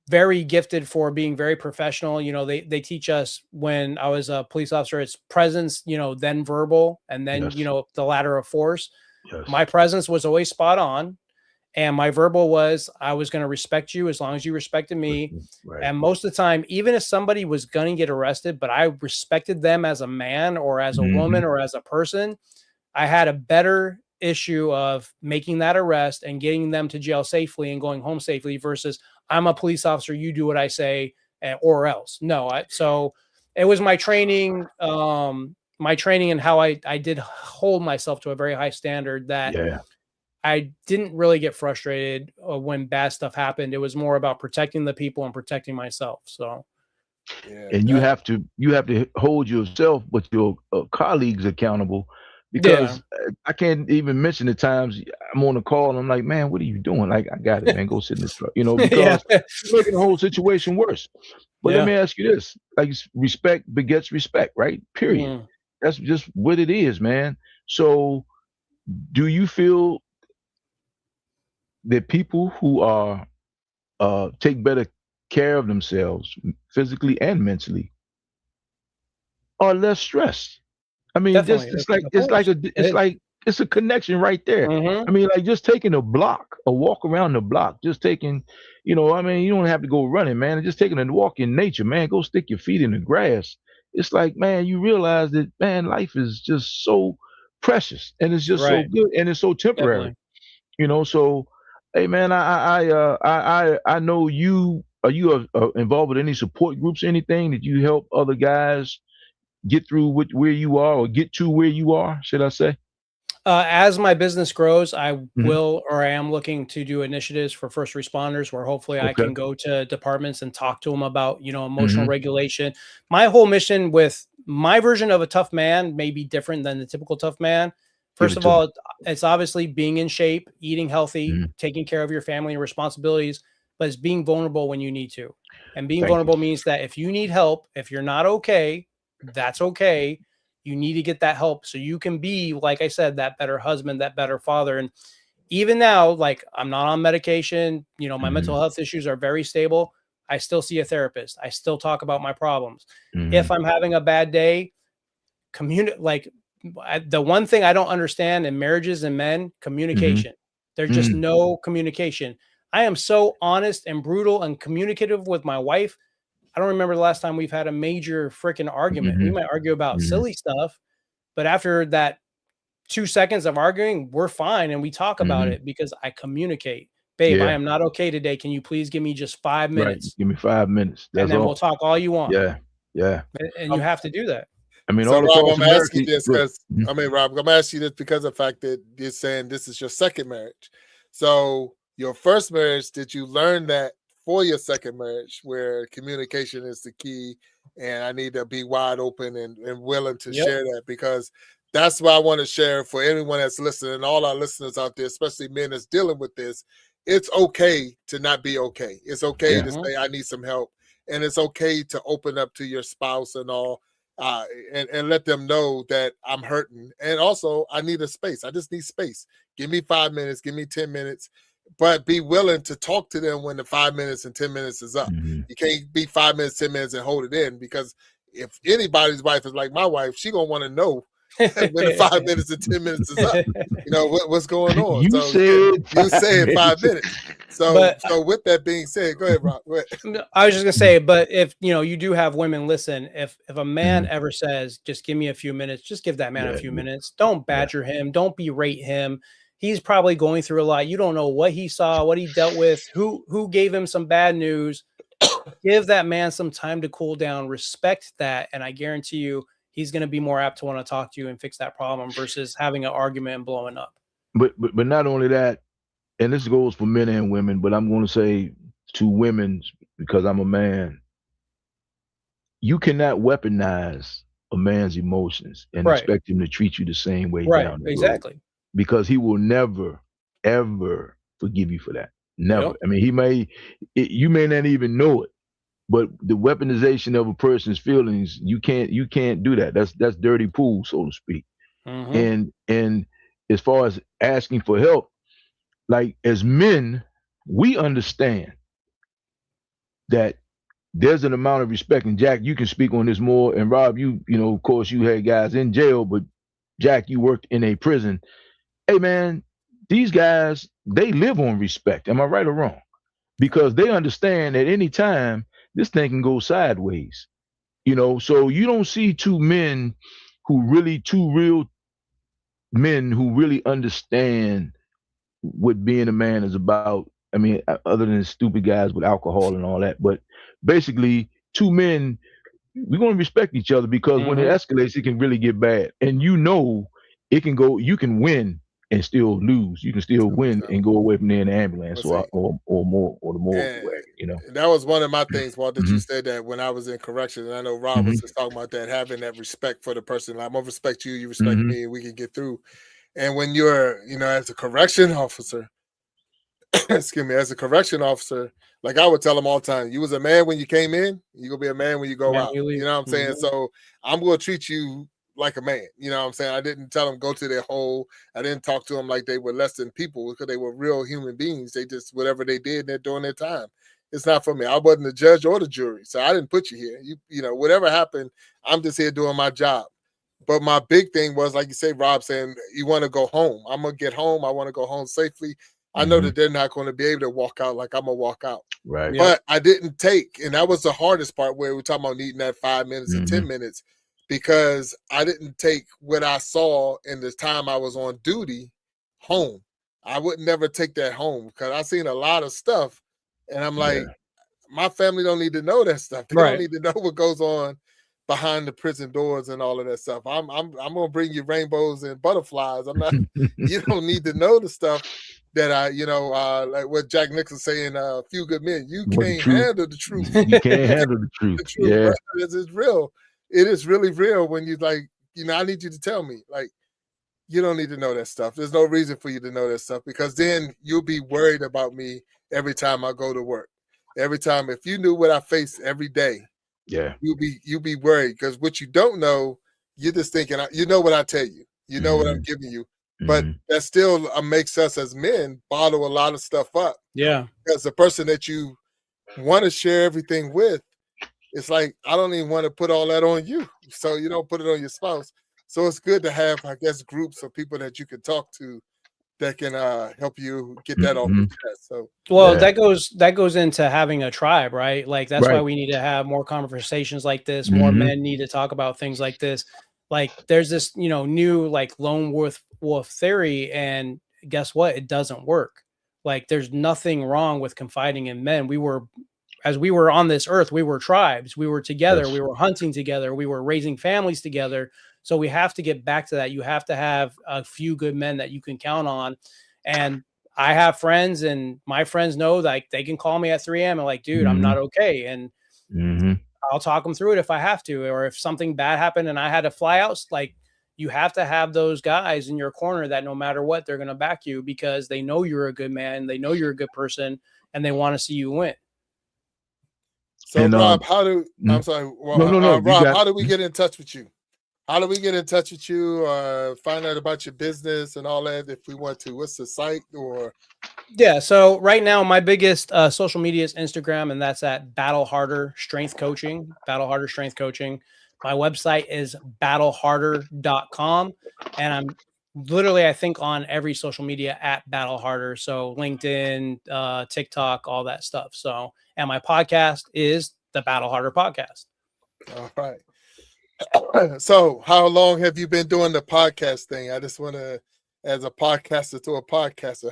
very gifted for being very professional. They teach us when I was a police officer, it's presence, then verbal, and then, the ladder of force. Yes. My presence was always spot on. And my verbal was, I was going to respect you as long as you respected me. Right. And most of the time, even if somebody was going to get arrested, but I respected them as a man or as a woman or as a person, I had a better issue of making that arrest and getting them to jail safely and going home safely versus I'm a police officer, you do what I say or else. No, so it was my training and how I did hold myself to a very high standard that I didn't really get frustrated when bad stuff happened. It was more about protecting the people and protecting myself. So, and you have to hold yourself, but your colleagues accountable, because I can't even mention the times I'm on a call and I'm like, man, what are you doing? Like, I got it, man. Go sit in this truck, because it's making the whole situation worse. But let me ask you this: like, respect begets respect, right? Period. That's just what it is, man. So, do you feel that people who are take better care of themselves physically and mentally are less stressed? It's a connection right there. Like just taking a walk around the block, just taking, you don't have to go running, man. Just taking a walk in nature, man. Go stick your feet in the grass. It's like, man, you realize that, man, life is just so precious and it's just so good and it's so temporary. So, hey, man, I know you. Are you involved with any support groups, anything that you help other guys get through where you are or get to where you are, should I say? As my business grows, I will, or I am looking to do initiatives for first responders where hopefully I can go to departments and talk to them about, emotional regulation. My whole mission with my version of a tough man may be different than the typical tough man. First of all, it's obviously being in shape, eating healthy, taking care of your family and responsibilities, but it's being vulnerable when you need to. And being vulnerable means that if you need help, if you're not okay, that's okay. You need to get that help so you can be, like I said, that better husband, that better father. And even now, like I'm not on medication, my mental health issues are very stable. I still see a therapist. I still talk about my problems. If I'm having a bad day, the one thing I don't understand in marriages and men, communication. There's just no communication. I am so honest and brutal and communicative with my wife. I don't remember the last time we've had a major freaking argument. We might argue about silly stuff, but after that 2 seconds of arguing, we're fine. And we talk about it because I communicate. Babe, I am not okay today. Can you please give me just 5 minutes? Right. Give me 5 minutes. That's and then all. We'll talk all you want. Yeah. And you have to do that. So Rob, I'm asking this because Rob, I'm gonna ask you this because of the fact that you're saying this is your second marriage. So your first marriage, did you learn that for your second marriage, where communication is the key, and I need to be wide open and willing to share that? Because that's what I want to share for anyone that's listening, all our listeners out there, especially men that's dealing with this. It's okay to not be okay. It's okay to say I need some help, and it's okay to open up to your spouse and all. And let them know that I'm hurting. And also, I need a space. I just need space. Give me 5 minutes. Give me 10 minutes. But be willing to talk to them when the 5 minutes and 10 minutes is up. You can't be 5 minutes, 10 minutes and hold it in, because if anybody's wife is like my wife, she going to want to know when the 5 minutes and 10 minutes is up. You know, what's going on? You said 5 minutes. So with that being said, go ahead, Rob. Go ahead. I was just gonna say, but if you do have women listen, if a man ever says, just give me a few minutes, just give that man a few minutes. Don't badger him. Don't berate him. He's probably going through a lot. You don't know what he saw, what he dealt with, who gave him some bad news. Give that man some time to cool down, respect that. And I guarantee you, he's going to be more apt to want to talk to you and fix that problem versus having an argument and blowing up. But not only that, and this goes for men and women, but I'm going to say to women, because I'm a man, you cannot weaponize a man's emotions and expect him to treat you the same way down the road. Because he will never, ever forgive you for that. Never. Yep. I mean, you may not even know it, but the weaponization of a person's feelings, you can't do that. That's dirty pool, so to speak. And as far as asking for help, like as men, we understand that there's an amount of respect. And Jack, you can speak on this more. And Rob, you know, of course, you had guys in jail, but Jack, you worked in a prison. Hey, man, these guys, they live on respect. Am I right or wrong? Because they understand at any time this thing can go sideways. You know, so you don't see two real men who really understand what being a man is about. I mean, other than stupid guys with alcohol and all that, but basically two men, we're going to respect each other, because when it escalates, it can really get bad. And you know, it can go, you can win and still lose. You can still win and go away from there in the ambulance or the morgue, you know. That was one of my things, Walt, that you said that when I was in corrections. And I know Rob was just talking about that, having that respect for the person. I'm going to respect you, you respect me, and we can get through. And when you're, you know, as a correction officer, excuse me, as a correction officer, like I would tell them all the time, you was a man when you came in, you're going to be a man when you go out. You know what I'm saying? So I'm going to treat you like a man. You know what I'm saying? I didn't tell them go to their hole. I didn't talk to them like they were less than people, because they were real human beings. They just, whatever they did, they're doing their time. It's not for me. I wasn't the judge or the jury, so I didn't put you here. You know, whatever happened, I'm just here doing my job. But my big thing was, like you say, Rob, saying you want to go home. I'm going to get home. I want to go home safely. I know that they're not going to be able to walk out like I'm going to walk out. Right. But I didn't take, and that was the hardest part, where we're talking about needing that 5 minutes and 10 minutes, because I didn't take what I saw in the time I was on duty home. I would never take that home, because I've seen a lot of stuff, and I'm like, my family don't need to know that stuff. They don't need to know what goes on behind the prison doors and all of that stuff. I'm gonna bring you rainbows and butterflies. I'm not. You don't need to know the stuff that I, you know, like what Jack Nixon saying, a few good men. You can't handle the truth. You can't handle the truth. Yeah, it's real. It is really real when you, like, you know, I need you to tell me, like, you don't need to know that stuff. There's no reason for you to know that stuff, because then you'll be worried about me every time I go to work. Every time, if you knew what I face every day, you'll be worried, because what you don't know, you're just thinking, you know what I tell you, you know what I'm giving you, but that still makes us as men bottle a lot of stuff up. Yeah, because the person that you want to share everything with, it's like, I don't even want to put all that on you, so you don't put it on your spouse. So it's good to have, I guess, groups of people that you can talk to that can help you get that off your chest. So, well, that goes into having a tribe, right? Like that's why we need to have more conversations like this. More men need to talk about things like this. Like there's this, you know, new like lone wolf theory, and guess what? It doesn't work. Like there's nothing wrong with confiding in men. As we were on this earth, we were tribes. We were together. We were hunting together. We were raising families together. So we have to get back to that. You have to have a few good men that you can count on. And I have friends, and my friends know, like, they can call me at 3 a.m. and like, dude, I'm not okay. And I'll talk them through it if I have to, or if something bad happened and I had to fly out. Like, you have to have those guys in your corner that no matter what, they're going to back you, because they know you're a good man. They know you're a good person, and they want to see you win. So, and, Rob, I'm sorry. Well, Rob, how do we get in touch with you? How do we get in touch with you? Find out about your business and all that if we want to. What's the site? Or so right now my biggest social media is Instagram, and that's at Battle Harder Strength Coaching. Battle Harder Strength Coaching. My website is battleharder.com. And I'm literally, I think, on every social media at Battle Harder. So LinkedIn, TikTok, all that stuff. So, and my podcast is the Battle Harder Podcast. All right. So how long have you been doing the podcast thing? I just want to, as a podcaster to a podcaster,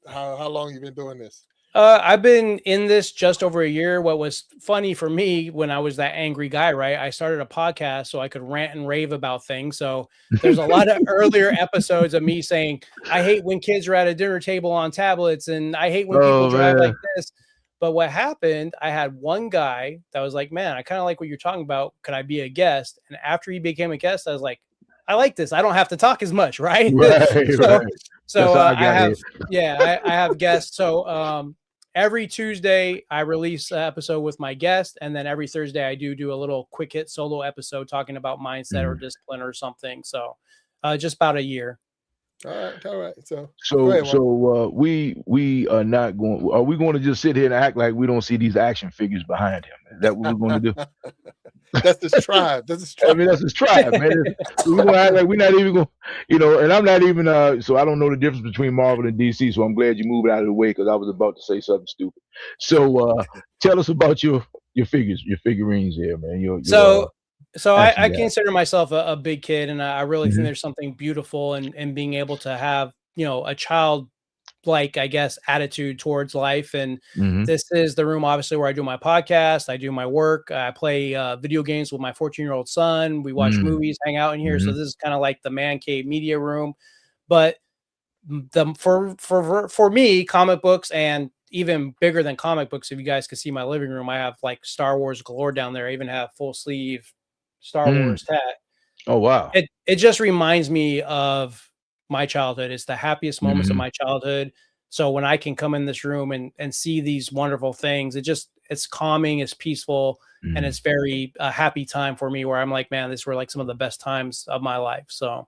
how long you been doing this? I've been in this just over a year. What was funny for me when I was that angry guy, right? I started a podcast so I could rant and rave about things. So there's a lot of earlier episodes of me saying, I hate when kids are at a dinner table on tablets, and I hate when people drive like this. But what happened, I had one guy that was like, man, I kind of like what you're talking about. Could I be a guest? And after he became a guest, I was like, I like this. I don't have to talk as much, right? So I have guests. So every Tuesday I release an episode with my guest, and then every Thursday I do a little quick hit solo episode talking about mindset or discipline or something. So just about a year. All right. So we are not going. Are we going to just sit here and act like we don't see these action figures behind him? Is that what we're going to do? That's his tribe. I mean, that's his tribe, man. We're going to act like we're not even going. And I'm not even. So I don't know the difference between Marvel and DC. So I'm glad you moved out of the way, because I was about to say something stupid. So tell us about your figures, your figurines here, man. So I consider myself a big kid, and I really think there's something beautiful in being able to have, a child-like, I guess, attitude towards life. And this is the room, obviously, where I do my podcast, I do my work, I play video games with my 14-year-old son. We watch movies, hang out in here. So this is kind of like the man cave media room. But for me, comic books, and even bigger than comic books, if you guys could see my living room, I have like Star Wars galore down there. I even have full sleeve Star Wars tat. Oh, wow. It just reminds me of my childhood. It's the happiest moments of my childhood. So when I can come in this room and see these wonderful things, it's calming, it's peaceful, and it's very happy time for me, where I'm like, man, these were like some of the best times of my life. So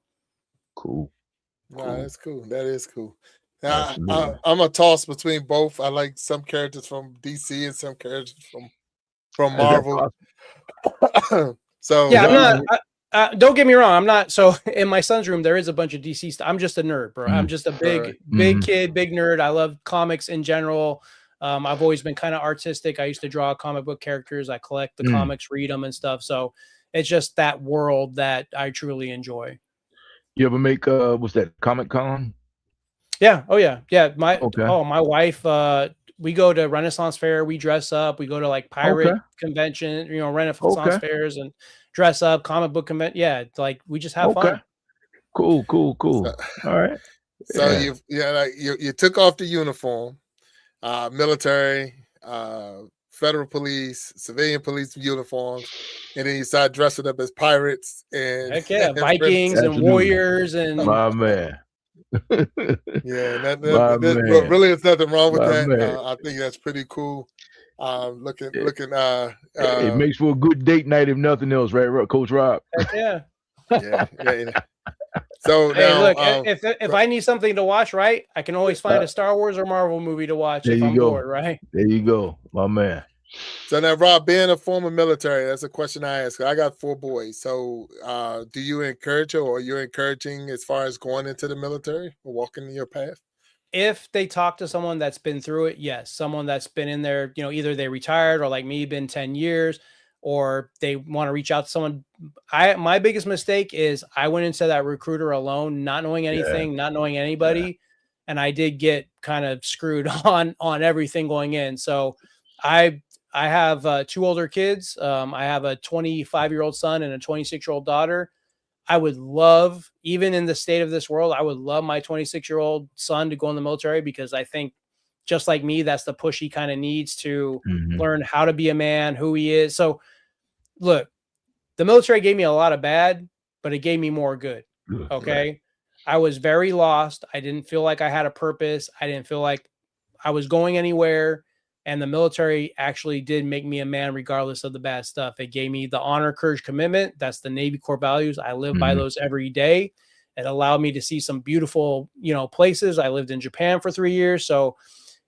cool. Wow, that's cool. That is cool. I'm a toss between both. I like some characters from DC and some characters from Marvel. So yeah, I'm not. Don't get me wrong. I'm not. So in my son's room, there is a bunch of DC stuff. I'm just a nerd, bro. I'm just a big kid, big nerd. I love comics in general. I've always been kind of artistic. I used to draw comic book characters. I collect the comics, read them and stuff. So it's just that world that I truly enjoy. You ever make what's that, Comic Con? Yeah. Oh yeah. Yeah. My wife. We go to Renaissance Fair. We dress up. We go to like pirate convention, Renaissance fairs, and dress up, comic book convention. Yeah, like we just have fun. Cool. All right. So you took off the uniform, military, federal police, civilian police uniforms, and then you started dressing up as pirates and Vikings and warriors and my man. Yeah, really, there's nothing wrong with that. I think that's pretty cool. It makes for a good date night, if nothing else, right, Coach Rob? Yeah. So hey, now, look, if I need something to watch, right, I can always find a Star Wars or Marvel movie to watch if I'm bored, right? There you go, my man. So now, Rob, being a former military, that's a question I ask. I got 4 boys. So do you encourage, or are you encouraging as far as going into the military or walking your path? If they talk to someone that's been through it, yes. Someone that's been in there, either they retired or like me, been 10 years, or they want to reach out to someone. My biggest mistake is I went into that recruiter alone, not knowing anything, not knowing anybody. And I did get kind of screwed on everything going in. So I have 2 older kids. I have a 25-year-old son and a 26-year-old daughter. I would love, even in the state of this world, I would love my 26-year-old son to go in the military, because I think, just like me, that's the push he kind of needs to learn how to be a man, who he is. So look, the military gave me a lot of bad, but it gave me more good. Okay. Right. I was very lost. I didn't feel like I had a purpose. I didn't feel like I was going anywhere. And the military actually did make me a man, regardless of the bad stuff. It gave me the honor, courage, commitment. That's the Navy core values. I live by those every day. It allowed me to see some beautiful, places. I lived in Japan for 3 years. So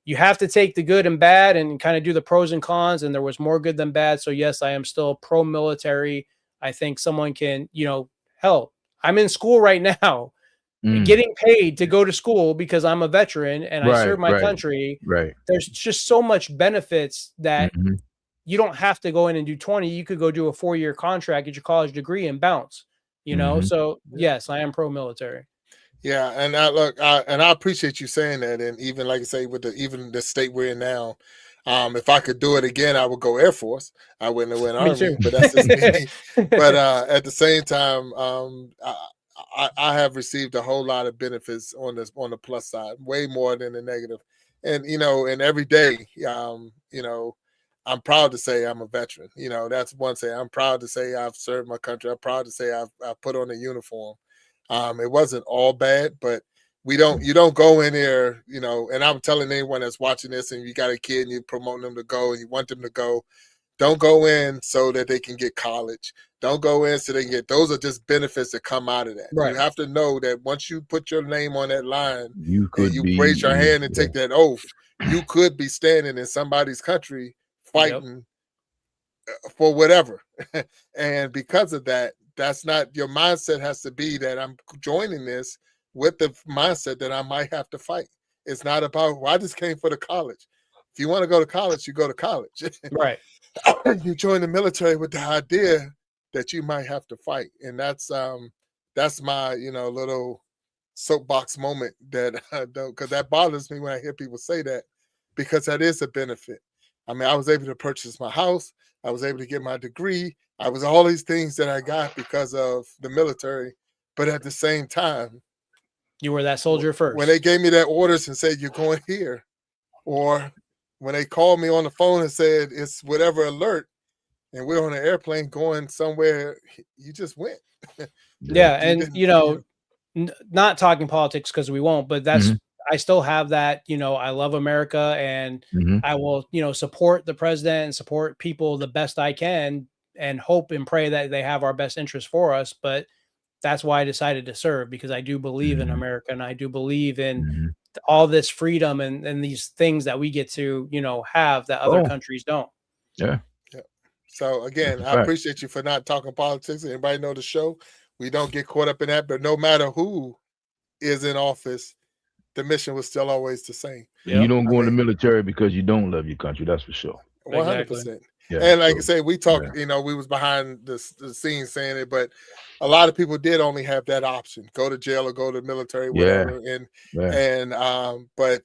you have to take the good and bad and kind of do the pros and cons. And there was more good than bad. So yes, I am still pro-military. I think someone can, hell, I'm in school right now, getting paid to go to school because I'm a veteran and I serve my country. Right. There's just so much benefits that you don't have to go in and do 20. You could go do a 4-year contract, get your college degree and bounce, So yes, I am pro-military. Yeah. And I appreciate you saying that. And even like I say, with even the state we're in now, if I could do it again, I would go Air Force. I wouldn't have went Army, but that's just me. But at the same time, I have received a whole lot of benefits on the plus side, way more than the negative. And and every day, I'm proud to say I'm a veteran. That's one thing. I'm proud to say I've served my country. I'm proud to say I've put on a uniform. It wasn't all bad, but you don't go in there, and I'm telling anyone that's watching this and you got a kid and you're promoting them to go and you want them to go, don't go in so that they can get college. Don't go in so they can get, those are just benefits that come out of that. Right. You have to know that once you put your name on that line you raise your hand and take that oath, you could be standing in somebody's country fighting for whatever. And because of that, that's not, your mindset has to be that I'm joining this with the mindset that I might have to fight. It's not about, well, I just came for the college. If you want to go to college, you go to college. Right. You join the military with the idea that you might have to fight. And that's my, little soapbox moment that because that bothers me when I hear people say that, because that is a benefit. I mean, I was able to purchase my house. I was able to get my degree. I was all these things that I got because of the military. But at the same time, you were that soldier first. When they gave me that orders and said, you're going here, or when they called me on the phone and said, it's whatever alert, and we're on an airplane going somewhere, you just went. Yeah. And, not talking politics because we won't, but that's, I still have that, I love America and I will, support the president and support people the best I can and hope and pray that they have our best interests for us. But that's why I decided to serve, because I do believe in America and I do believe in all this freedom and these things that we get to, have that other countries don't. Yeah. So again, I appreciate you for not talking politics. Everybody know the show. We don't get caught up in that, but no matter who is in office, the mission was still always the same. Yep. You don't go in the military because you don't love your country. That's for sure. 100%. Yeah, and like I say, we talked, we was behind the scenes saying it, but a lot of people did only have that option: go to jail or go to the military, whatever. But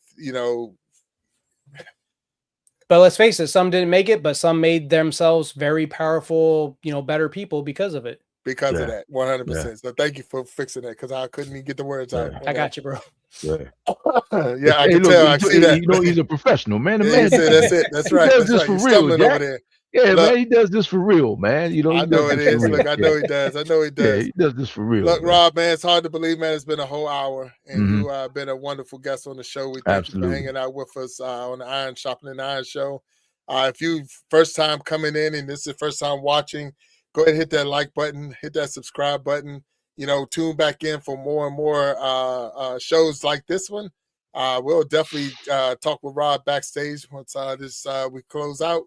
but let's face it, some didn't make it, but some made themselves very powerful, better people because of it. Because of that, 100%. So thank you for fixing that, because I couldn't even get the words out. I got you, bro. I can tell. I see that. He's a professional, man. That's it. That's right. He does this for real, Jack. Over there. Yeah, look, man, he does this for real, man. I know it is. Look, I know he does. Yeah, he does this for real. Look, man. Rob, man, it's hard to believe, man. It's been a whole hour, and you have been a wonderful guest on the show. We thank you for hanging out with us on the Iron Sharpening Iron Show. If you first time coming in and this is the first time watching, go ahead and hit that like button, hit that subscribe button. Tune back in for more and more shows like this one. We'll definitely talk with Rob backstage once we close out.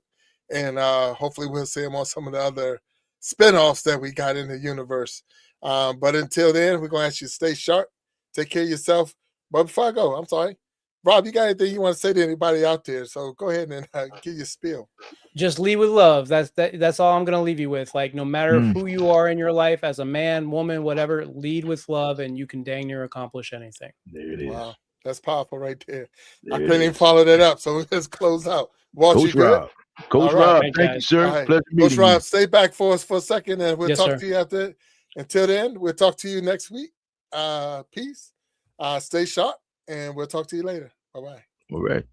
And hopefully we'll see him on some of the other spinoffs that we got in the universe. But until then, we're going to ask you to stay sharp. Take care of yourself. But before I go, I'm sorry. Rob, you got anything you want to say to anybody out there? So go ahead and give your spiel. Just lead with love. That's all I'm going to leave you with. Like, no matter who you are in your life, as a man, woman, whatever, lead with love and you can dang near accomplish anything. There it is. Wow. That's powerful right there. I couldn't even follow that up. So let's close out. Walt, Coach Rob. Coach Rob, thank you, sir. Right. Coach Rob, stay back for us for a second and we'll talk to you after. Until then, we'll talk to you next week. Peace. Stay sharp and we'll talk to you later. Bye-bye. All right.